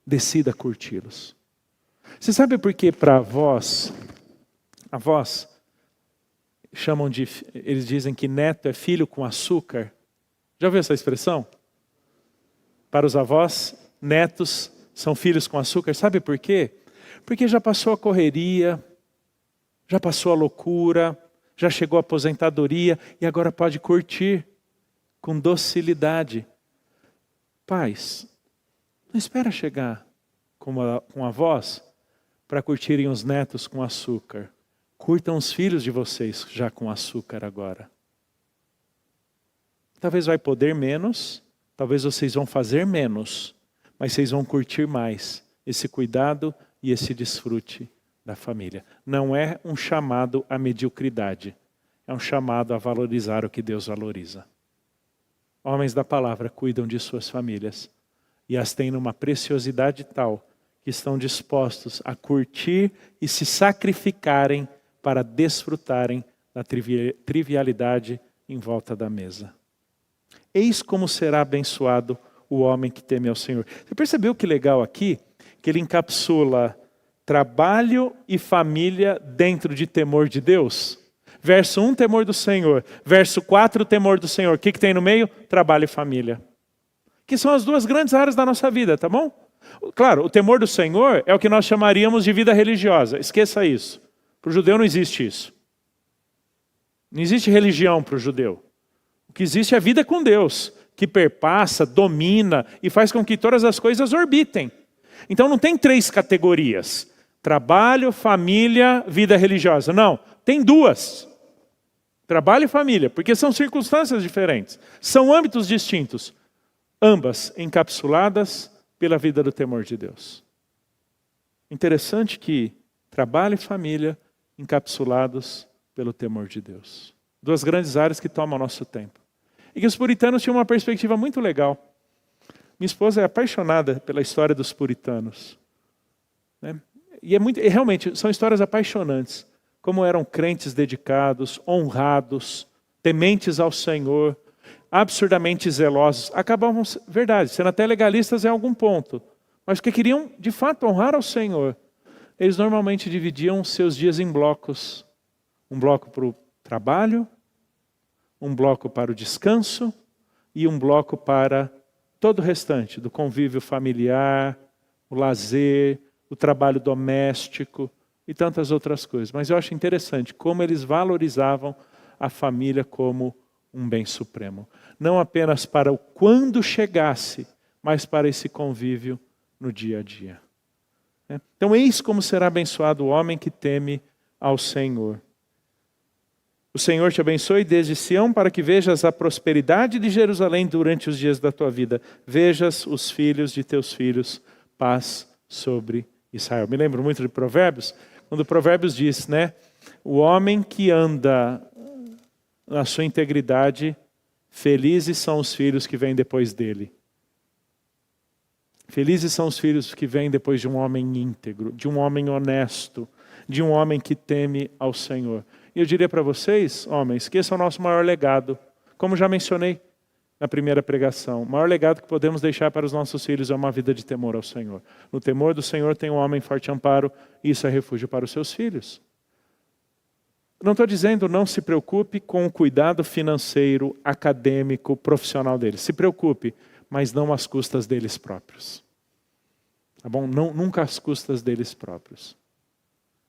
Decida curti-los. Você sabe por que para avós chamam de, eles dizem que neto é filho com açúcar? Já ouviu essa expressão? Para os avós, netos são filhos com açúcar. Sabe por quê? Porque já passou a correria, já passou a loucura, já chegou a aposentadoria e agora pode curtir com docilidade. Pais, não espera chegar com avós para curtirem os netos com açúcar. Curtam os filhos de vocês já com açúcar agora. Talvez vai poder menos, talvez vocês vão fazer menos, mas vocês vão curtir mais esse cuidado e esse desfrute da família. Não é um chamado à mediocridade, é um chamado a valorizar o que Deus valoriza. Homens da palavra cuidam de suas famílias e as têm numa preciosidade tal que estão dispostos a curtir e se sacrificarem para desfrutarem da trivialidade em volta da mesa. Eis como será abençoado o homem que teme ao Senhor. Você percebeu que legal aqui? Que ele encapsula trabalho e família dentro de temor de Deus. Verso 1, temor do Senhor. Verso 4, temor do Senhor. O que tem no meio? Trabalho e família. Que são as 2 grandes áreas da nossa vida, tá bom? Claro, o temor do Senhor é o que nós chamaríamos de vida religiosa. Esqueça isso. Para o judeu não existe isso. Não existe religião para o judeu. O que existe é a vida com Deus, que perpassa, domina e faz com que todas as coisas orbitem. Então não tem 3 categorias. Trabalho, família, vida religiosa. Não, tem 2. Trabalho e família, porque são circunstâncias diferentes. São âmbitos distintos. Ambas encapsuladas pela vida do temor de Deus. Interessante que trabalho e família encapsulados pelo temor de Deus. 2 grandes áreas que tomam o nosso tempo. E que os puritanos tinham uma perspectiva muito legal. Minha esposa é apaixonada pela história dos puritanos. Né? E realmente são histórias apaixonantes. Como eram crentes dedicados, honrados, tementes ao Senhor, absurdamente zelosos. Acabavam, verdade, sendo até legalistas em algum ponto. Mas que queriam, de fato, honrar ao Senhor. Eles normalmente dividiam seus dias em blocos. Um bloco para o trabalho, um bloco para o descanso e um bloco para todo o restante, do convívio familiar, o lazer, o trabalho doméstico e tantas outras coisas. Mas eu acho interessante como eles valorizavam a família como um bem supremo. Não apenas para o quando chegasse, mas para esse convívio no dia a dia. Então eis como será abençoado o homem que teme ao Senhor. O Senhor te abençoe desde Sião para que vejas a prosperidade de Jerusalém durante os dias da tua vida. Vejas os filhos de teus filhos, paz sobre Israel. Me lembro muito de Provérbios, quando Provérbios diz, né? O homem que anda na sua integridade, felizes são os filhos que vêm depois dele. Felizes são os filhos que vêm depois de um homem íntegro, de um homem honesto, de um homem que teme ao Senhor. E eu diria para vocês, homens, que esse é o nosso maior legado. Como já mencionei, na primeira pregação. O maior legado que podemos deixar para os nossos filhos é uma vida de temor ao Senhor. No temor do Senhor tem um homem forte amparo, e isso é refúgio para os seus filhos. Não estou dizendo não se preocupe com o cuidado financeiro, acadêmico, profissional deles. Se preocupe, mas não às custas deles próprios. Tá bom? Não, nunca às custas deles próprios.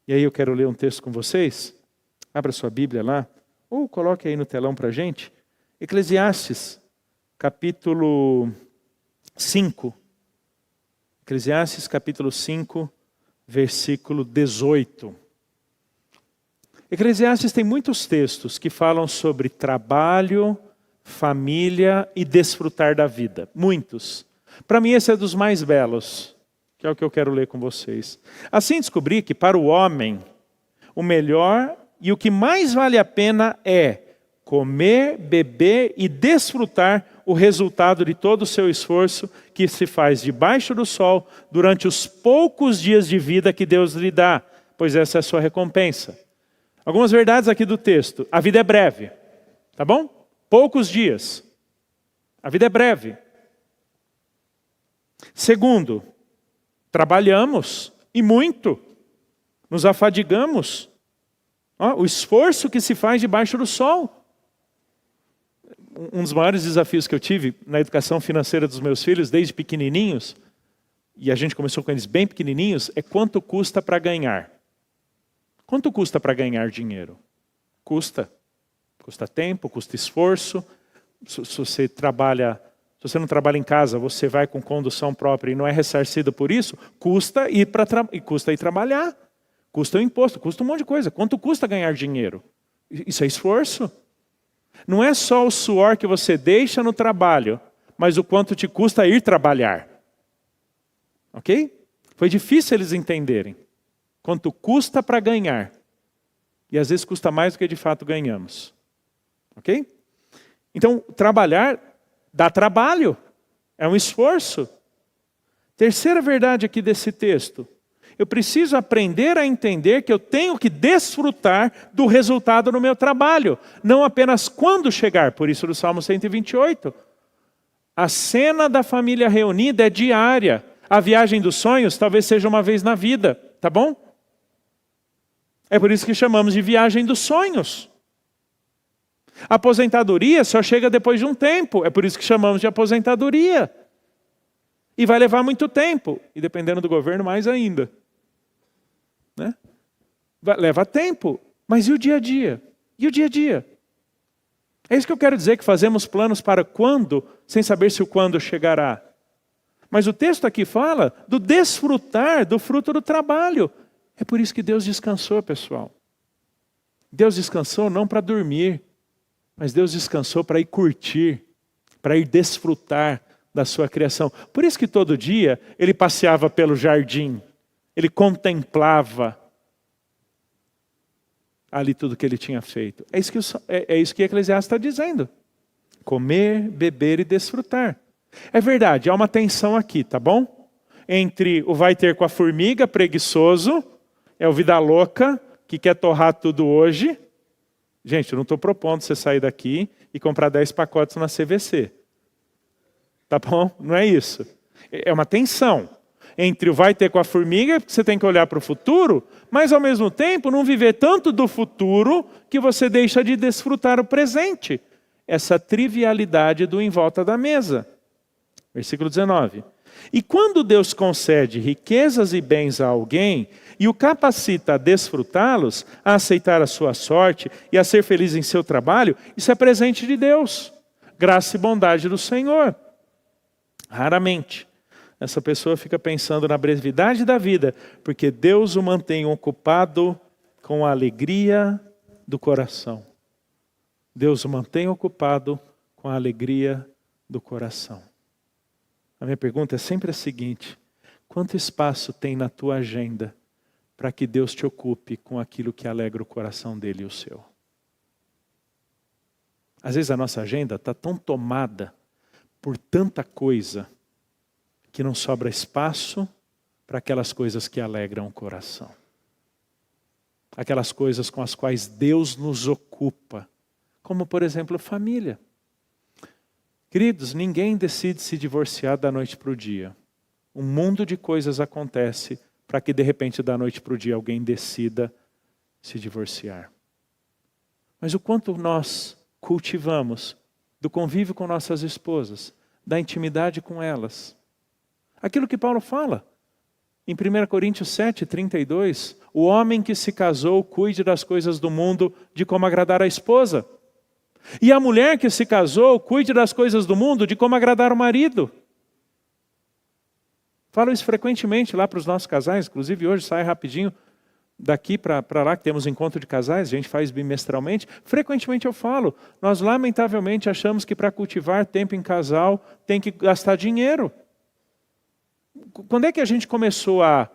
E aí eu quero ler um texto com vocês. Abra sua Bíblia lá, ou coloque aí no telão para a gente. Eclesiastes, capítulo 5. Eclesiastes, capítulo 5, versículo 18. Eclesiastes tem muitos textos que falam sobre trabalho, família e desfrutar da vida. Muitos. Para mim esse é dos mais belos, que é o que eu quero ler com vocês. Assim descobri que para o homem, o melhor e o que mais vale a pena é comer, beber e desfrutar o resultado de todo o seu esforço que se faz debaixo do sol durante os poucos dias de vida que Deus lhe dá, pois essa é a sua recompensa. Algumas verdades aqui do texto. A vida é breve, tá bom? Poucos dias. A vida é breve. Segundo, trabalhamos e muito. Nos afadigamos. O esforço que se faz debaixo do sol. Um dos maiores desafios que eu tive na educação financeira dos meus filhos, desde pequenininhos, e a gente começou com eles bem pequenininhos, é quanto custa para ganhar. Quanto custa para ganhar dinheiro? Custa. Custa tempo, custa esforço. Se você não trabalha em casa, você vai com condução própria e não é ressarcido por isso, custa ir trabalhar. Custa o imposto, custa um monte de coisa. Quanto custa ganhar dinheiro? Isso é esforço. Não é só o suor que você deixa no trabalho, mas o quanto te custa ir trabalhar. Ok? Foi difícil eles entenderem. Quanto custa para ganhar. E às vezes custa mais do que de fato ganhamos. Ok? Então, trabalhar dá trabalho. É um esforço. Terceira verdade aqui desse texto. Eu preciso aprender a entender que eu tenho que desfrutar do resultado no meu trabalho. Não apenas quando chegar. Por isso do Salmo 128. A cena da família reunida é diária. A viagem dos sonhos talvez seja uma vez na vida. Tá bom? É por isso que chamamos de viagem dos sonhos. A aposentadoria só chega depois de um tempo. É por isso que chamamos de aposentadoria. E vai levar muito tempo. E dependendo do governo, mais ainda. Né? Leva tempo. Mas e o dia a dia? E o dia a dia? É isso que eu quero dizer, que fazemos planos para quando, sem saber se o quando chegará. Mas o texto aqui fala do desfrutar do fruto do trabalho. É por isso que Deus descansou, pessoal. Deus descansou não para dormir, mas Deus descansou para ir curtir, para ir desfrutar da sua criação. Por isso que todo dia ele passeava pelo jardim, ele contemplava ali tudo que ele tinha feito. É isso que Eclesiastes está dizendo. Comer, beber e desfrutar. É verdade, há uma tensão aqui, tá bom? Entre o vai ter com a formiga, preguiçoso, é o vida louca, que quer torrar tudo hoje. Gente, eu não estou propondo você sair daqui e comprar 10 pacotes na CVC. Tá bom? Não é isso. É uma tensão entre o vai ter com a formiga, porque você tem que olhar para o futuro, mas ao mesmo tempo não viver tanto do futuro que você deixa de desfrutar o presente. Essa trivialidade do em volta da mesa. Versículo 19. E quando Deus concede riquezas e bens a alguém e o capacita a desfrutá-los, a aceitar a sua sorte e a ser feliz em seu trabalho, isso é presente de Deus. Graça e bondade do Senhor. Raramente essa pessoa fica pensando na brevidade da vida, porque Deus o mantém ocupado com a alegria do coração. Deus o mantém ocupado com a alegria do coração. A minha pergunta é sempre a seguinte: quanto espaço tem na tua agenda para que Deus te ocupe com aquilo que alegra o coração dele e o seu? Às vezes a nossa agenda está tão tomada por tanta coisa que não sobra espaço para aquelas coisas que alegram o coração. Aquelas coisas com as quais Deus nos ocupa, como por exemplo família. Queridos, ninguém decide se divorciar da noite para o dia. Um mundo de coisas acontece para que de repente da noite para o dia alguém decida se divorciar. Mas o quanto nós cultivamos do convívio com nossas esposas, da intimidade com elas. Aquilo que Paulo fala em 1 Coríntios 7:32, o homem que se casou cuide das coisas do mundo de como agradar a esposa. E a mulher que se casou cuide das coisas do mundo de como agradar o marido. Falo isso frequentemente lá para os nossos casais, inclusive hoje sai rapidinho daqui para lá, que temos encontro de casais, a gente faz bimestralmente. Frequentemente eu falo, nós lamentavelmente achamos que para cultivar tempo em casal tem que gastar dinheiro. Quando é que a gente começou a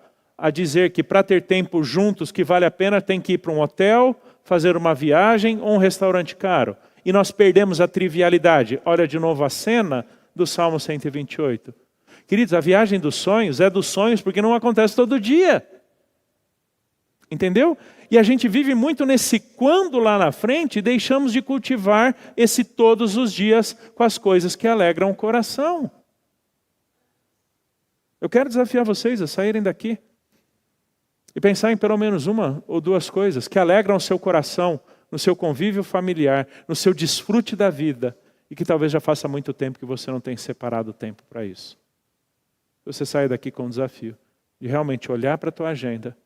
dizer que para ter tempo juntos que vale a pena tem que ir para um hotel, fazer uma viagem ou um restaurante caro? E nós perdemos a trivialidade. Olha de novo a cena do Salmo 128. Queridos, a viagem dos sonhos é dos sonhos porque não acontece todo dia. Entendeu? E a gente vive muito nesse quando lá na frente e deixamos de cultivar esse todos os dias com as coisas que alegram o coração. Eu quero desafiar vocês a saírem daqui e pensar em pelo menos uma ou duas coisas que alegram o seu coração, no seu convívio familiar, no seu desfrute da vida e que talvez já faça muito tempo que você não tem separado tempo para isso. Você sai daqui com um desafio de realmente olhar para a tua agenda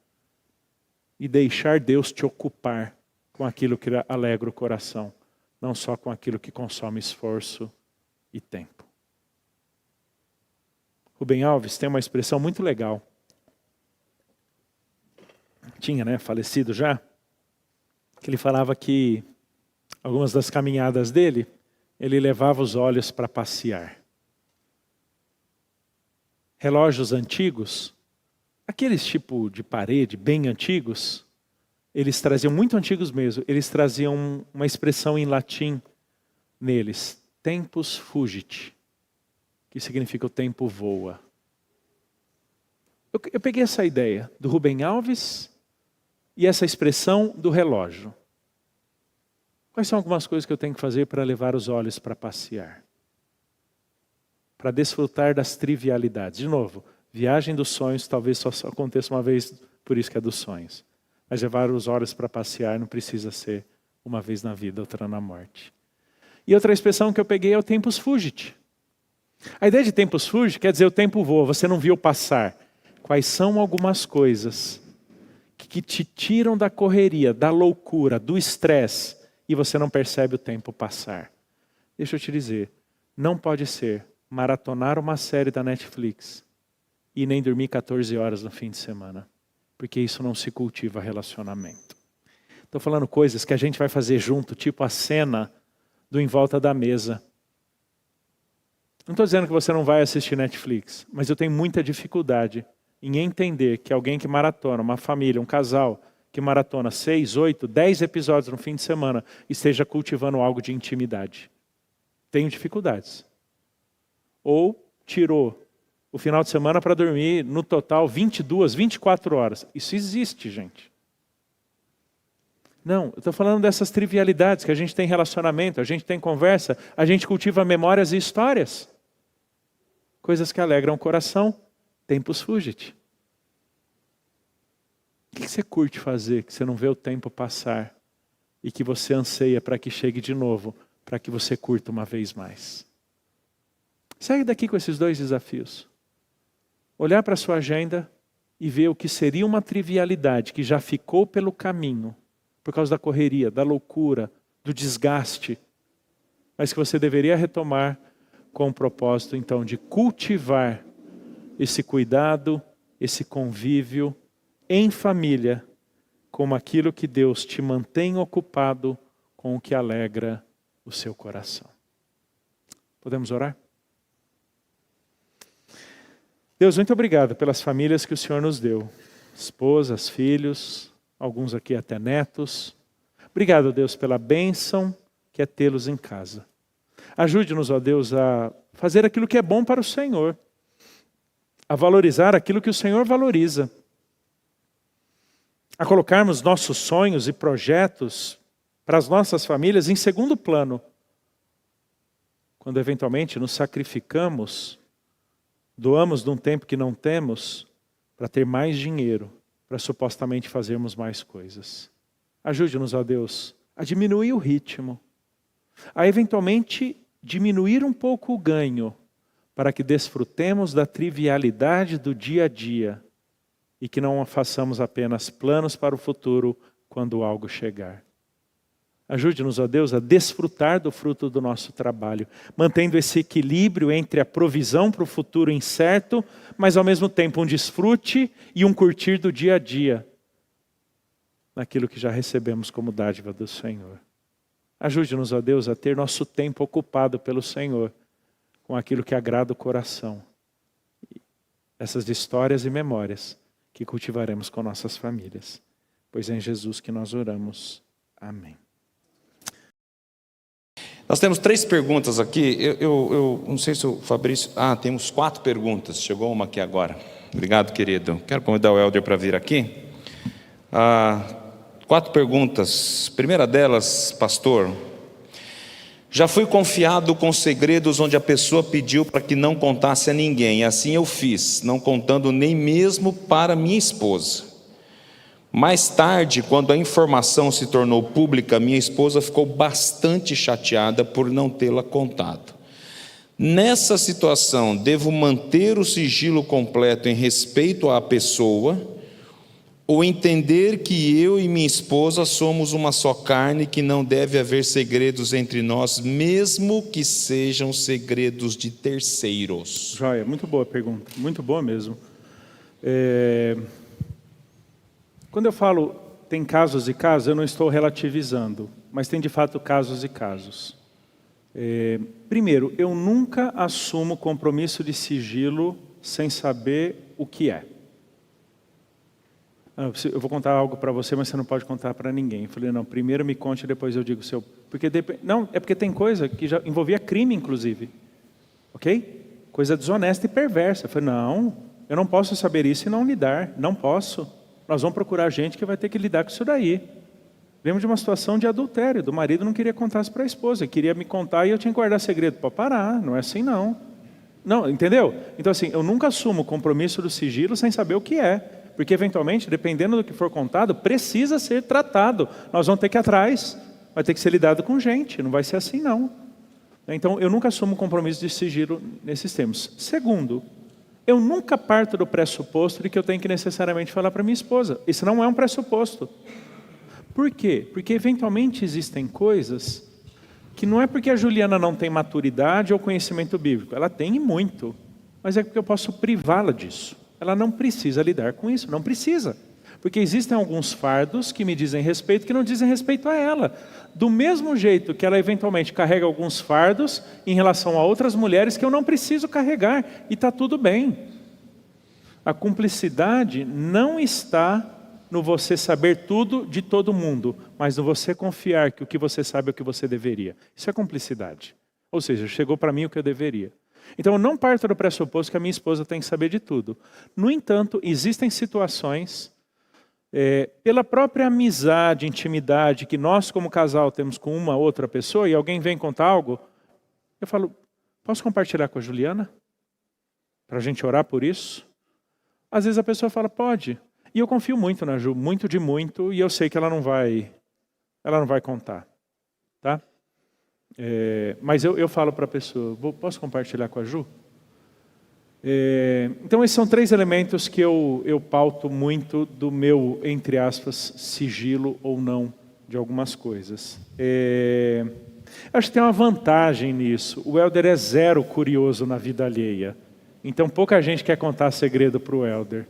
e deixar Deus te ocupar com aquilo que alegra o coração, não só com aquilo que consome esforço e tempo. Rubem Alves tem uma expressão muito legal. Tinha, né? Falecido já. Que ele falava que algumas das caminhadas dele, ele levava os olhos para passear. Relógios antigos, aqueles tipo de parede bem antigos, eles traziam, muito antigos mesmo, eles traziam uma expressão em latim neles, tempus fugit, que significa o tempo voa. Eu peguei essa ideia do Rubem Alves e essa expressão do relógio. Quais são algumas coisas que eu tenho que fazer para levar os olhos para passear? Para desfrutar das trivialidades. De novo, viagem dos sonhos talvez só aconteça uma vez, por isso que é dos sonhos. Mas levar os olhos para passear não precisa ser uma vez na vida, outra na morte. E outra expressão que eu peguei é o tempus fugit. A ideia de tempus fugit quer dizer o tempo voa, você não viu passar. Quais são algumas coisas que te tiram da correria, da loucura, do estresse e você não percebe o tempo passar? Deixa eu te dizer, não pode ser maratonar uma série da Netflix e nem dormir 14 horas no fim de semana, porque isso não se cultiva relacionamento. Estou falando coisas que a gente vai fazer junto, tipo a cena do Em Volta da Mesa. Não estou dizendo que você não vai assistir Netflix, mas eu tenho muita dificuldade em entender que alguém que maratona, uma família, um casal, que maratona 6, 8, 10 episódios no fim de semana, esteja cultivando algo de intimidade. Tenho dificuldades. Ou tirou o final de semana para dormir, no total, 22, 24 horas. Isso existe, gente. Não, eu estou falando dessas trivialidades que a gente tem relacionamento, a gente tem conversa, a gente cultiva memórias e histórias. Coisas que alegram o coração. Tempus fugit. O que você curte fazer, que você não vê o tempo passar e que você anseia para que chegue de novo, para que você curta uma vez mais? Segue daqui com esses dois desafios. Olhar para a sua agenda e ver o que seria uma trivialidade que já ficou pelo caminho, por causa da correria, da loucura, do desgaste, mas que você deveria retomar com o propósito então de cultivar esse cuidado, esse convívio em família, como aquilo que Deus te mantém ocupado com o que alegra o seu coração. Podemos orar? Deus, muito obrigado pelas famílias que o Senhor nos deu. Esposas, filhos, alguns aqui até netos. Obrigado, Deus, pela bênção que é tê-los em casa. Ajude-nos, ó Deus, a fazer aquilo que é bom para o Senhor. A valorizar aquilo que o Senhor valoriza. A colocarmos nossos sonhos e projetos para as nossas famílias em segundo plano. quando eventualmente nos sacrificamos, doamos de um tempo que não temos para ter mais dinheiro, para supostamente fazermos mais coisas. Ajude-nos, ó Deus, a diminuir o ritmo, a eventualmente diminuir um pouco o ganho, para que desfrutemos da trivialidade do dia a dia e que não façamos apenas planos para o futuro quando algo chegar. Ajude-nos, ó Deus, a desfrutar do fruto do nosso trabalho, mantendo esse equilíbrio entre a provisão para o futuro incerto, mas ao mesmo tempo um desfrute e um curtir do dia a dia, naquilo que já recebemos como dádiva do Senhor. Ajude-nos, ó Deus, a ter nosso tempo ocupado pelo Senhor, com aquilo que agrada o coração. Essas histórias e memórias que cultivaremos com nossas famílias. Pois é em Jesus que nós oramos. Amém. Nós temos 3 perguntas aqui. Eu não sei se o Fabrício... temos 4 perguntas. Chegou uma aqui agora. Obrigado, querido. Quero convidar o Helder para vir aqui. 4 perguntas. Primeira delas, pastor. Já fui confiado com segredos onde a pessoa pediu para que não contasse a ninguém. Assim eu fiz, não contando nem mesmo para minha esposa. Mais tarde, quando a informação se tornou pública, minha esposa ficou bastante chateada por não tê-la contado. Nessa situação, devo manter o sigilo completo em respeito à pessoa, ou entender que eu e minha esposa somos uma só carne, que não deve haver segredos entre nós, mesmo que sejam segredos de terceiros? Joia, muito boa pergunta, muito boa mesmo. Quando eu falo tem casos e casos, eu não estou relativizando, mas tem de fato casos e casos. Primeiro, eu nunca assumo compromisso de sigilo sem saber o que é. Eu vou contar algo para você, mas você não pode contar para ninguém. Eu falei, não, primeiro me conte, depois eu digo o seu. Não, é porque tem coisa que já envolvia crime, inclusive. Ok? Coisa desonesta e perversa. Eu falei, não, eu não posso saber isso e não lidar. Não posso. Nós vamos procurar gente que vai ter que lidar com isso daí. Lembro de uma situação de adultério. Do marido não queria contar isso para a esposa. Queria me contar e eu tinha que guardar segredo. Para parar, não é assim não. Não, entendeu? Então assim, eu nunca assumo o compromisso do sigilo sem saber o que é. Porque, eventualmente, dependendo do que for contado, precisa ser tratado. Nós vamos ter que ir atrás, vai ter que ser lidado com gente, não vai ser assim, não. Então, eu nunca assumo compromisso de sigilo nesses termos. Segundo, eu nunca parto do pressuposto de que eu tenho que necessariamente falar para minha esposa. Isso não é um pressuposto. Por quê? Porque, eventualmente, existem coisas que não é porque a Juliana não tem maturidade ou conhecimento bíblico. Ela tem muito, mas é porque eu posso privá-la disso. Ela não precisa lidar com isso, não precisa. Porque existem alguns fardos que me dizem respeito, que não dizem respeito a ela. Do mesmo jeito que ela eventualmente carrega alguns fardos em relação a outras mulheres que eu não preciso carregar. E está tudo bem. A cumplicidade não está no você saber tudo de todo mundo, mas no você confiar que o que você sabe é o que você deveria. Isso é cumplicidade. Ou seja, chegou para mim o que eu deveria. Então eu não parto do pressuposto que a minha esposa tem que saber de tudo. No entanto, existem situações, pela própria amizade, intimidade, que nós como casal temos com uma outra pessoa, e alguém vem contar algo, eu falo, posso compartilhar com a Juliana? Para a gente orar por isso? Às vezes a pessoa fala, pode. E eu confio muito na Ju, muito de muito, e eu sei que ela não vai contar. Tá? Mas eu falo para a pessoa, posso compartilhar com a Ju? Então esses são 3 elementos que eu pauto muito do meu, entre aspas, sigilo ou não de algumas coisas. Acho que tem uma vantagem nisso. O Helder é 0 curioso na vida alheia. Então pouca gente quer contar segredo para o Helder.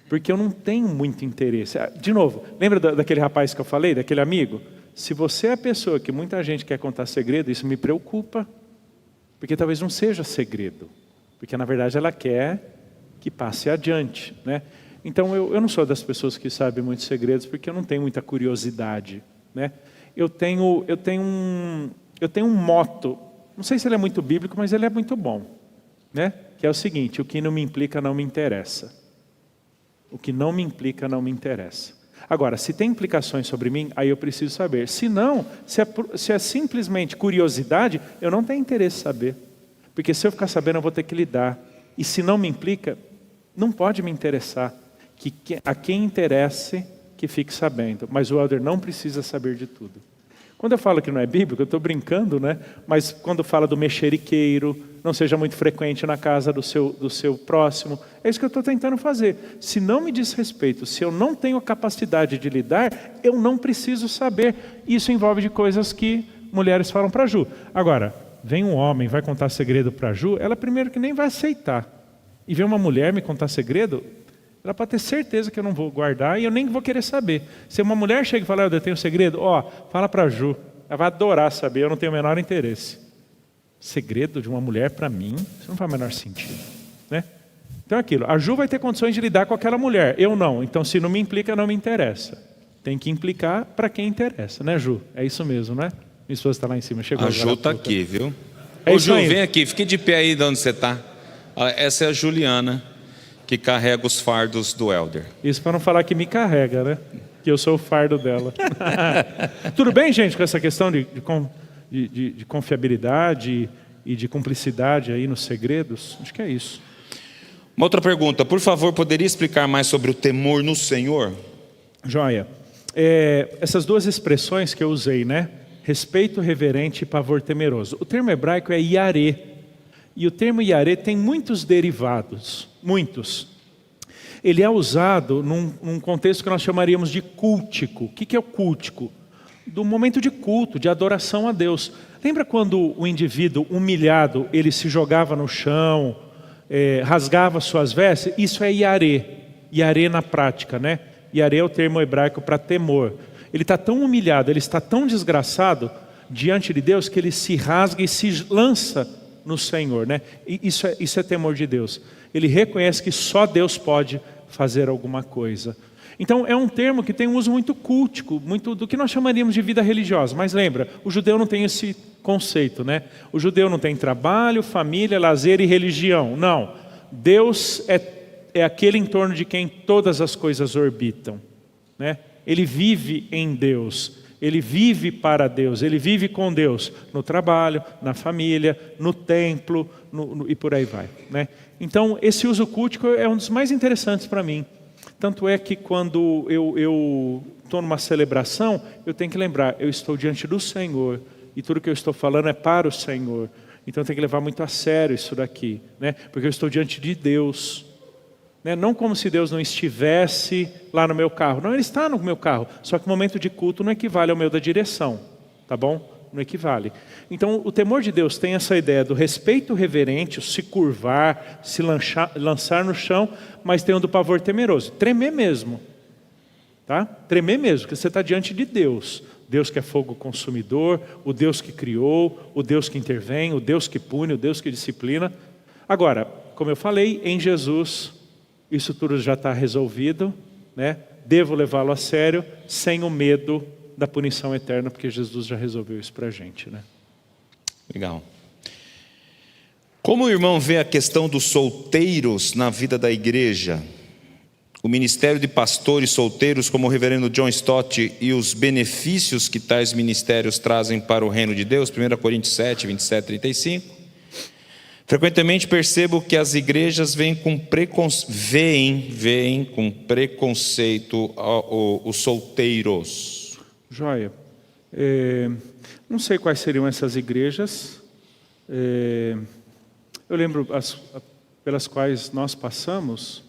Porque eu não tenho muito interesse. De novo, lembra daquele rapaz que eu falei, daquele amigo? Se você é a pessoa que muita gente quer contar segredo, isso me preocupa. Porque talvez não seja segredo. Porque na verdade ela quer que passe adiante. Né? Então eu não sou das pessoas que sabem muitos segredos, porque eu não tenho muita curiosidade. Né? Eu tenho um moto, não sei se ele é muito bíblico, mas ele é muito bom. Né? Que é o seguinte, o que não me implica não me interessa. O que não me implica não me interessa. Agora, se tem implicações sobre mim, aí eu preciso saber. Se não, se é simplesmente curiosidade, eu não tenho interesse em saber. Porque se eu ficar sabendo, eu vou ter que lidar. E se não me implica, não pode me interessar. A quem interesse, que fique sabendo. Mas o elder não precisa saber de tudo. Quando eu falo que não é bíblico, eu estou brincando, né? Mas quando fala do mexeriqueiro, não seja muito frequente na casa do seu próximo. É isso que eu estou tentando fazer. Se não me diz respeito, se eu não tenho a capacidade de lidar, eu não preciso saber. Isso envolve de coisas que mulheres falam para Ju. Agora, vem um homem, vai contar segredo para Ju, ela primeiro que nem vai aceitar. E vem uma mulher me contar segredo, ela pode ter certeza que eu não vou guardar e eu nem vou querer saber. Se uma mulher chega e fala, eu tenho um segredo, fala para a Ju. Ela vai adorar saber, eu não tenho o menor interesse. Segredo de uma mulher para mim, isso não faz o menor sentido. Né? Então é aquilo, a Ju vai ter condições de lidar com aquela mulher, eu não. Então se não me implica, não me interessa. Tem que implicar para quem interessa, né Ju? É isso mesmo, né? Minha esposa está lá em cima. Chegou a Ju está aqui, viu? É Ô isso Ju, aí. vem aqui, fique de pé aí de onde você está. Essa é a Juliana, que carrega os fardos do elder. Isso para não falar que me carrega, né? Que eu sou o fardo dela. Tudo bem, gente, com essa questão de confiabilidade e de cumplicidade aí nos segredos? Acho que é isso. Uma outra pergunta, por favor, poderia explicar mais sobre o temor no Senhor? Joia. Essas duas expressões que eu usei, né? Respeito reverente e pavor temeroso. O termo hebraico é yarê. E o termo yarê tem muitos derivados. Muitos. Ele é usado num contexto que nós chamaríamos de cultico. O que é o cultico? Do momento de culto, de adoração a Deus. Lembra quando o indivíduo humilhado, ele se jogava no chão, rasgava suas vestes? Isso é yarê. Yarê na prática, né? Yarê é o termo hebraico para temor. Ele está tão humilhado, ele está tão desgraçado diante de Deus que ele se rasga e se lança no Senhor, né? E isso é temor de Deus. Ele reconhece que só Deus pode fazer alguma coisa. Então é um termo que tem um uso muito cultico, muito do que nós chamaríamos de vida religiosa. Mas lembra, o judeu não tem esse conceito, né? O judeu não tem trabalho, família, lazer e religião. Não. Deus é aquele em torno de quem todas as coisas orbitam, né? Ele vive em Deus, ele vive para Deus, ele vive com Deus no trabalho, na família, no templo e por aí vai, né? Então esse uso cultico é um dos mais interessantes para mim. Tanto é que quando eu estou numa celebração, eu tenho que lembrar, eu estou diante do Senhor e tudo que eu estou falando é para o Senhor. Então eu tenho que levar muito a sério isso daqui, né? Porque eu estou diante de Deus. Não como se Deus não estivesse lá no meu carro. Não, Ele está no meu carro. Só que o momento de culto não equivale ao meu da direção. Tá bom? Não equivale. Então o temor de Deus tem essa ideia do respeito reverente, o se curvar, se lançar no chão, mas tem o do pavor temeroso. Tremer mesmo. Tá? Tremer mesmo, porque você está diante de Deus. Deus que é fogo consumidor, o Deus que criou, o Deus que intervém, o Deus que pune, o Deus que disciplina. Agora, como eu falei, em Jesus, isso tudo já está resolvido, né? Devo levá-lo a sério, sem o medo da punição eterna, porque Jesus já resolveu isso para a gente, né? Legal. Como o irmão vê a questão dos solteiros na vida da igreja? O ministério de pastores solteiros, como o reverendo John Stott, e os benefícios que tais ministérios trazem para o reino de Deus, 1 Coríntios 7, 27, 35. Frequentemente percebo que as igrejas veem com preconceito os solteiros. Joia. Não sei quais seriam essas igrejas. Eu lembro pelas quais nós passamos,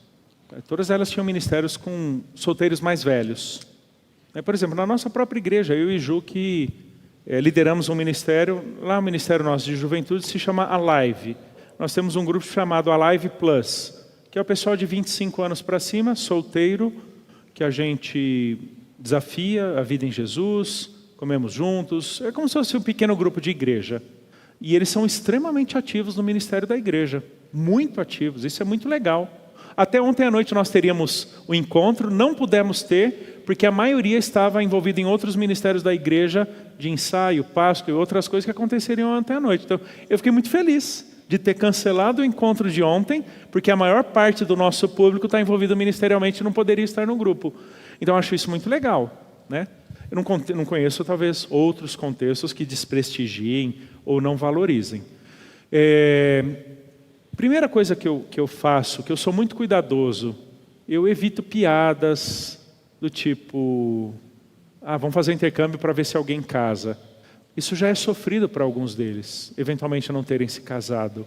todas elas tinham ministérios com solteiros mais velhos. Por exemplo, na nossa própria igreja, eu e Ju, que lideramos um ministério, lá o ministério nosso de juventude se chama Alive. Nós temos um grupo chamado Alive Plus, que é o pessoal de 25 anos para cima, solteiro, que a gente desafia a vida em Jesus, comemos juntos. É como se fosse um pequeno grupo de igreja. E eles são extremamente ativos no ministério da igreja. Muito ativos, isso é muito legal. Até ontem à noite nós teríamos o encontro, não pudemos ter, porque a maioria estava envolvida em outros ministérios da igreja, de ensaio, Páscoa e outras coisas que aconteceriam ontem à noite. Então, eu fiquei muito feliz de ter cancelado o encontro de ontem, porque a maior parte do nosso público está envolvido ministerialmente e não poderia estar no grupo. Então eu acho isso muito legal, né? Eu não conheço talvez outros contextos que desprestigiem ou não valorizem. Primeira coisa que eu faço, que eu sou muito cuidadoso, eu evito piadas do tipo, vamos fazer intercâmbio para ver se alguém casa. Isso já é sofrido para alguns deles, eventualmente não terem se casado.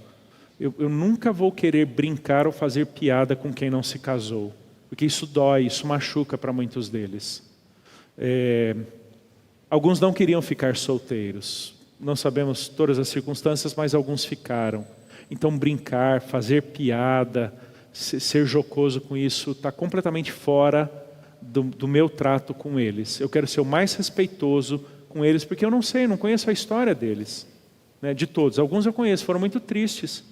Eu nunca vou querer brincar ou fazer piada com quem não se casou, porque isso dói, isso machuca para muitos deles. Alguns não queriam ficar solteiros, não sabemos todas as circunstâncias, mas alguns ficaram. Então brincar, fazer piada, ser jocoso com isso, está completamente fora do meu trato com eles. Eu quero ser o mais respeitoso com eles, porque eu não sei, não conheço a história deles, né, de todos. Alguns eu conheço, foram muito tristes.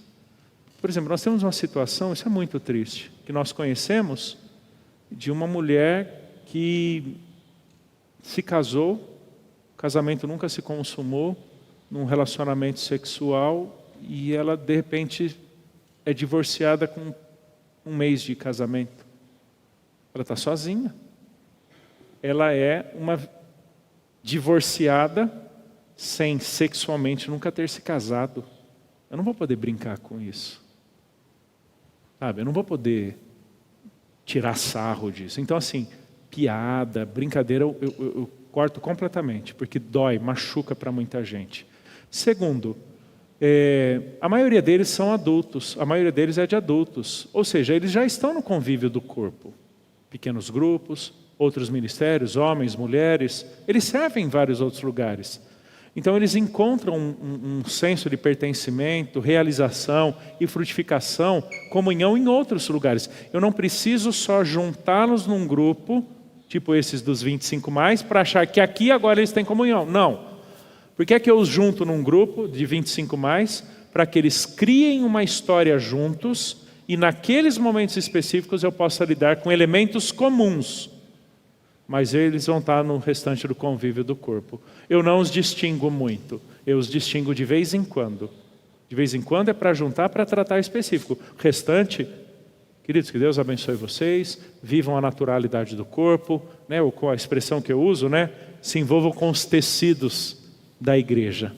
Por exemplo, nós temos uma situação, isso é muito triste, que nós conhecemos de uma mulher que se casou, o casamento nunca se consumou, num relacionamento sexual, e ela de repente é divorciada com um mês de casamento. Ela está sozinha. Ela é uma divorciada sem sexualmente nunca ter se casado. Eu não vou poder brincar com isso. Sabe? Eu não vou poder tirar sarro disso. Então assim, piada, brincadeira, eu corto completamente, porque dói, machuca para muita gente. Segundo, a maioria deles são adultos, a maioria deles é de adultos, ou seja, eles já estão no convívio do corpo. Pequenos grupos, outros ministérios, homens, mulheres, eles servem em vários outros lugares. Então eles encontram um senso de pertencimento, realização e frutificação, comunhão em outros lugares. Eu não preciso só juntá-los num grupo, tipo esses dos 25+, para achar que aqui agora eles têm comunhão. Não. Por que é que eu os junto num grupo de 25+? Para que eles criem uma história juntos e naqueles momentos específicos eu possa lidar com elementos comuns. Mas eles vão estar no restante do convívio do corpo. Eu não os distingo muito, eu os distingo de vez em quando. De vez em quando é para juntar, para tratar específico. O restante, queridos, que Deus abençoe vocês, vivam a naturalidade do corpo, né, ou com a expressão que eu uso, né, se envolvam com os tecidos da igreja.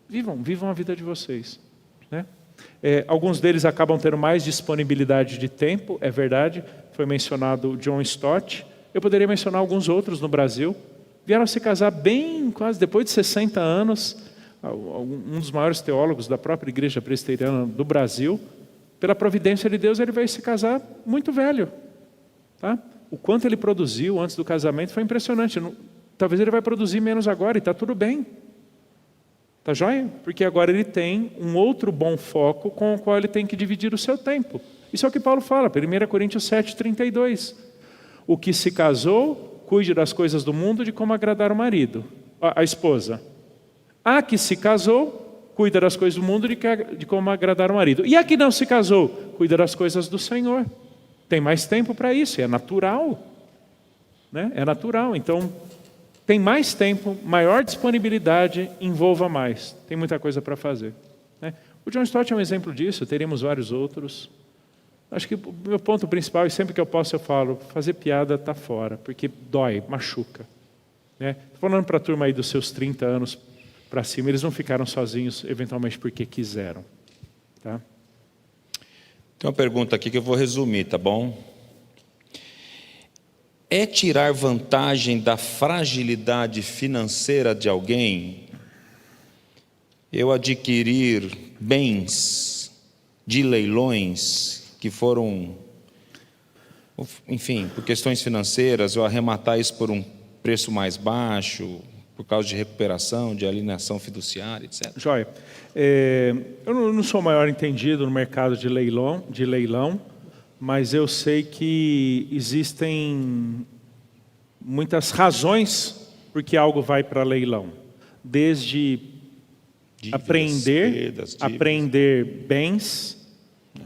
Vivam a vida de vocês, né? Alguns deles acabam tendo mais disponibilidade de tempo, é verdade, foi mencionado o John Stott. Eu poderia mencionar alguns outros no Brasil. Vieram se casar bem, quase depois de 60 anos. Um dos maiores teólogos da própria igreja presbiteriana do Brasil. Pela providência de Deus, ele veio se casar muito velho. Tá? O quanto ele produziu antes do casamento foi impressionante. Talvez ele vai produzir menos agora e está tudo bem. Tá joia? Porque agora ele tem um outro bom foco com o qual ele tem que dividir o seu tempo. Isso é o que Paulo fala, 1 Coríntios 7:32. O que se casou, cuide das coisas do mundo de como agradar o marido, a esposa. A que se casou, cuida das coisas do mundo de como agradar o marido. E a que não se casou, cuida das coisas do Senhor. Tem mais tempo para isso, é natural. Né? É natural, então tem mais tempo, maior disponibilidade, envolva mais. Tem muita coisa para fazer. Né? O John Stott é um exemplo disso, teríamos vários outros. Acho que o meu ponto principal, e sempre que eu posso eu falo, fazer piada está fora, porque dói, machuca. Né? Falando para a turma aí dos seus 30 anos para cima, eles não ficaram sozinhos, eventualmente porque quiseram. Tá? Tem uma pergunta aqui que eu vou resumir, tá bom? É tirar vantagem da fragilidade financeira de alguém eu adquirir bens de leilões que foram, enfim, por questões financeiras, eu arrematar isso por um preço mais baixo, por causa de recuperação, de alienação fiduciária, etc. Joia. Eu não sou o maior entendido no mercado de leilão, mas eu sei que existem muitas razões por que algo vai para leilão. Desde apreender bens,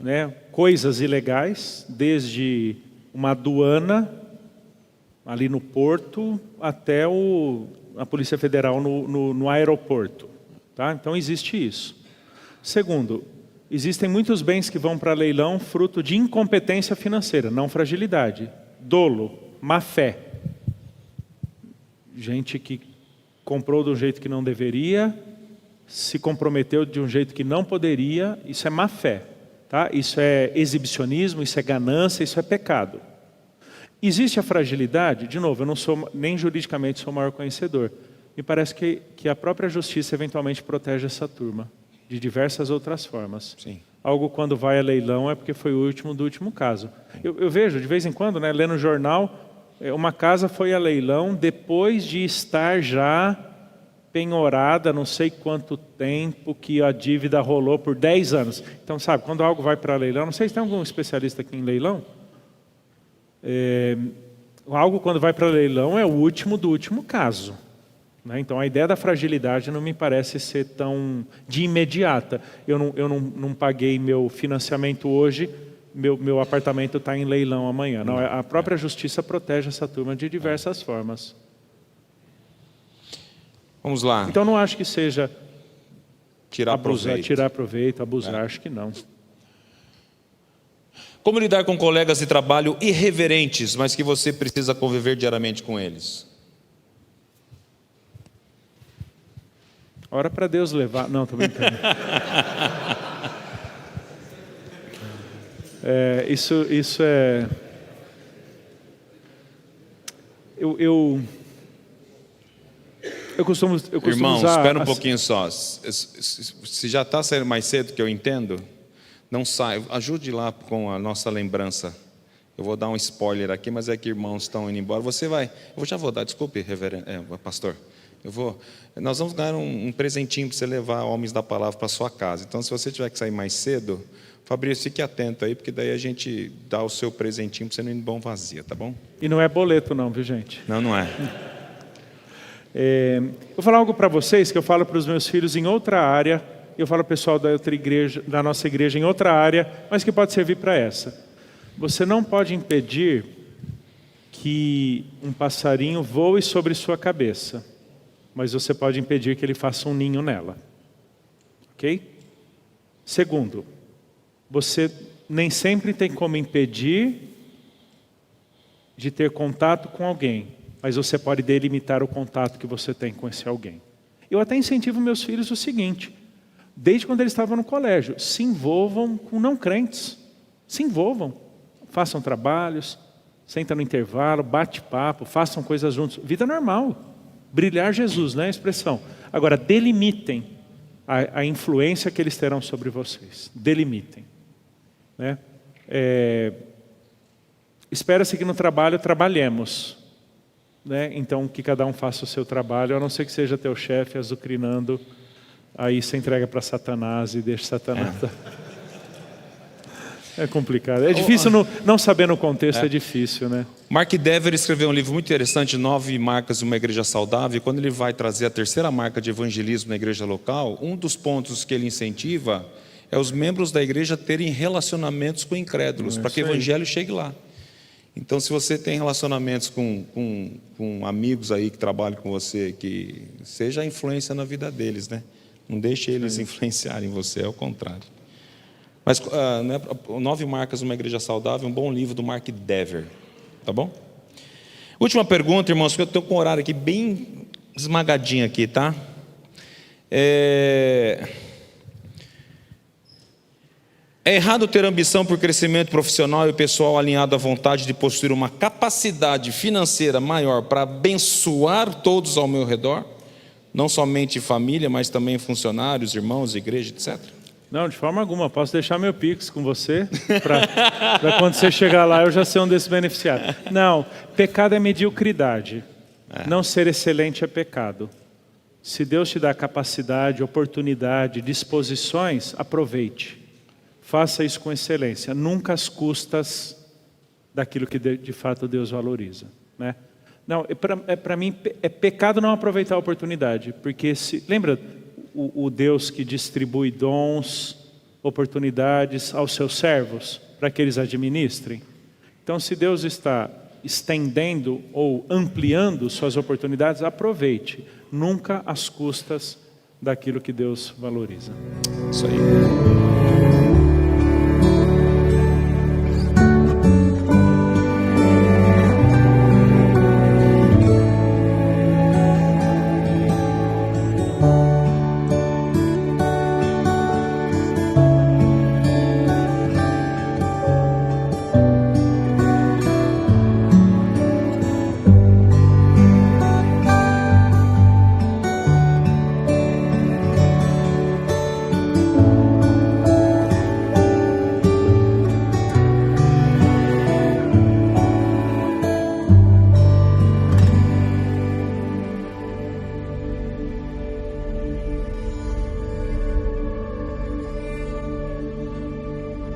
né, coisas ilegais, desde uma aduana ali no porto até a Polícia Federal no aeroporto. Tá? Então existe isso. Segundo, existem muitos bens que vão para leilão fruto de incompetência financeira, não fragilidade, dolo, má fé. Gente que comprou de um jeito que não deveria, se comprometeu de um jeito que não poderia, isso é má fé. Tá? Isso é exibicionismo, isso é ganância, isso é pecado. Existe a fragilidade, de novo, eu não sou, nem juridicamente sou o maior conhecedor. Me parece que a própria justiça eventualmente protege essa turma, de diversas outras formas. Sim. Algo quando vai a leilão é porque foi o último do último caso. Eu vejo, de vez em quando, né, lendo no jornal, uma casa foi a leilão depois de estar já penhorada, não sei quanto tempo, que a dívida rolou por 10 anos. Então, sabe, quando algo vai para leilão, não sei se tem algum especialista aqui em leilão, algo quando vai para leilão é o último do último caso. Né? Então a ideia da fragilidade não me parece ser tão de imediata. Eu não paguei meu financiamento hoje, meu apartamento está em leilão amanhã. Não, a própria justiça protege essa turma de diversas formas. Vamos lá. Então não acho que seja Tirar proveito, abusar, acho que não. Como lidar com colegas de trabalho irreverentes, mas que você precisa conviver diariamente com eles? Ora para Deus levar... Não, estou brincando. Isso é... Eu costumo Irmão, usar... espera um pouquinho só. Se já está saindo mais cedo, que eu entendo, não sai. Ajude lá com a nossa lembrança. Eu vou dar um spoiler aqui, mas é que irmãos estão indo embora. Você vai... Eu já vou dar, desculpe, pastor. Nós vamos dar um presentinho para você levar homens da palavra para sua casa. Então, se você tiver que sair mais cedo, Fabrício, fique atento aí, porque daí a gente dá o seu presentinho para você não ir de mão vazia, tá bom? E não é boleto não, viu gente? Não é. Vou falar algo para vocês que eu falo para os meus filhos em outra área, eu falo para o pessoal da outra igreja, da nossa igreja em outra área, mas que pode servir para essa. Você não pode impedir que um passarinho voe sobre sua cabeça, mas você pode impedir que ele faça um ninho nela. Ok? Segundo, você nem sempre tem como impedir de ter contato com alguém, mas você pode delimitar o contato que você tem com esse alguém. Eu até incentivo meus filhos o seguinte, desde quando eles estavam no colégio, se envolvam com não crentes, se envolvam, façam trabalhos, senta no intervalo, bate papo, façam coisas juntos, vida normal. Brilhar Jesus, né, a expressão. Agora, delimitem a influência que eles terão sobre vocês. Delimitem. Né? Espera-se que no trabalho trabalhemos. Né? Então, que cada um faça o seu trabalho, a não ser que seja teu chefe azucrinando, aí você entrega para Satanás e deixa Satanás... É complicado. É difícil, não saber no contexto, é difícil, né? Mark Dever escreveu um livro muito interessante, 9 marcas de uma igreja saudável, e quando ele vai trazer a terceira marca de evangelismo na igreja local, um dos pontos que ele incentiva é os membros da igreja terem relacionamentos com incrédulos, para que o evangelho chegue lá. Então, se você tem relacionamentos com amigos aí que trabalham com você, que seja a influência na vida deles, né? Não deixe eles influenciarem você, é o contrário. Mas 9 marcas de uma igreja saudável, um bom livro do Mark Dever, tá bom? Última pergunta, irmãos, porque eu estou com o horário aqui bem esmagadinho aqui, tá? É errado ter ambição por crescimento profissional e pessoal alinhado à vontade de possuir uma capacidade financeira maior para abençoar todos ao meu redor? Não somente família, mas também funcionários, irmãos, igreja, etc.? Não, de forma alguma. Posso deixar meu Pix com você, para quando você chegar lá eu já ser um desses beneficiários. Não, pecado é mediocridade. Não ser excelente é pecado. Se Deus te dá capacidade, oportunidade, disposições, aproveite. Faça isso com excelência, nunca às custas daquilo que de fato Deus valoriza. Né? Não, para mim é pecado não aproveitar a oportunidade, porque lembra o Deus que distribui dons, oportunidades aos seus servos, para que eles administrem? Então, se Deus está estendendo ou ampliando suas oportunidades, aproveite, nunca às custas daquilo que Deus valoriza. Isso aí.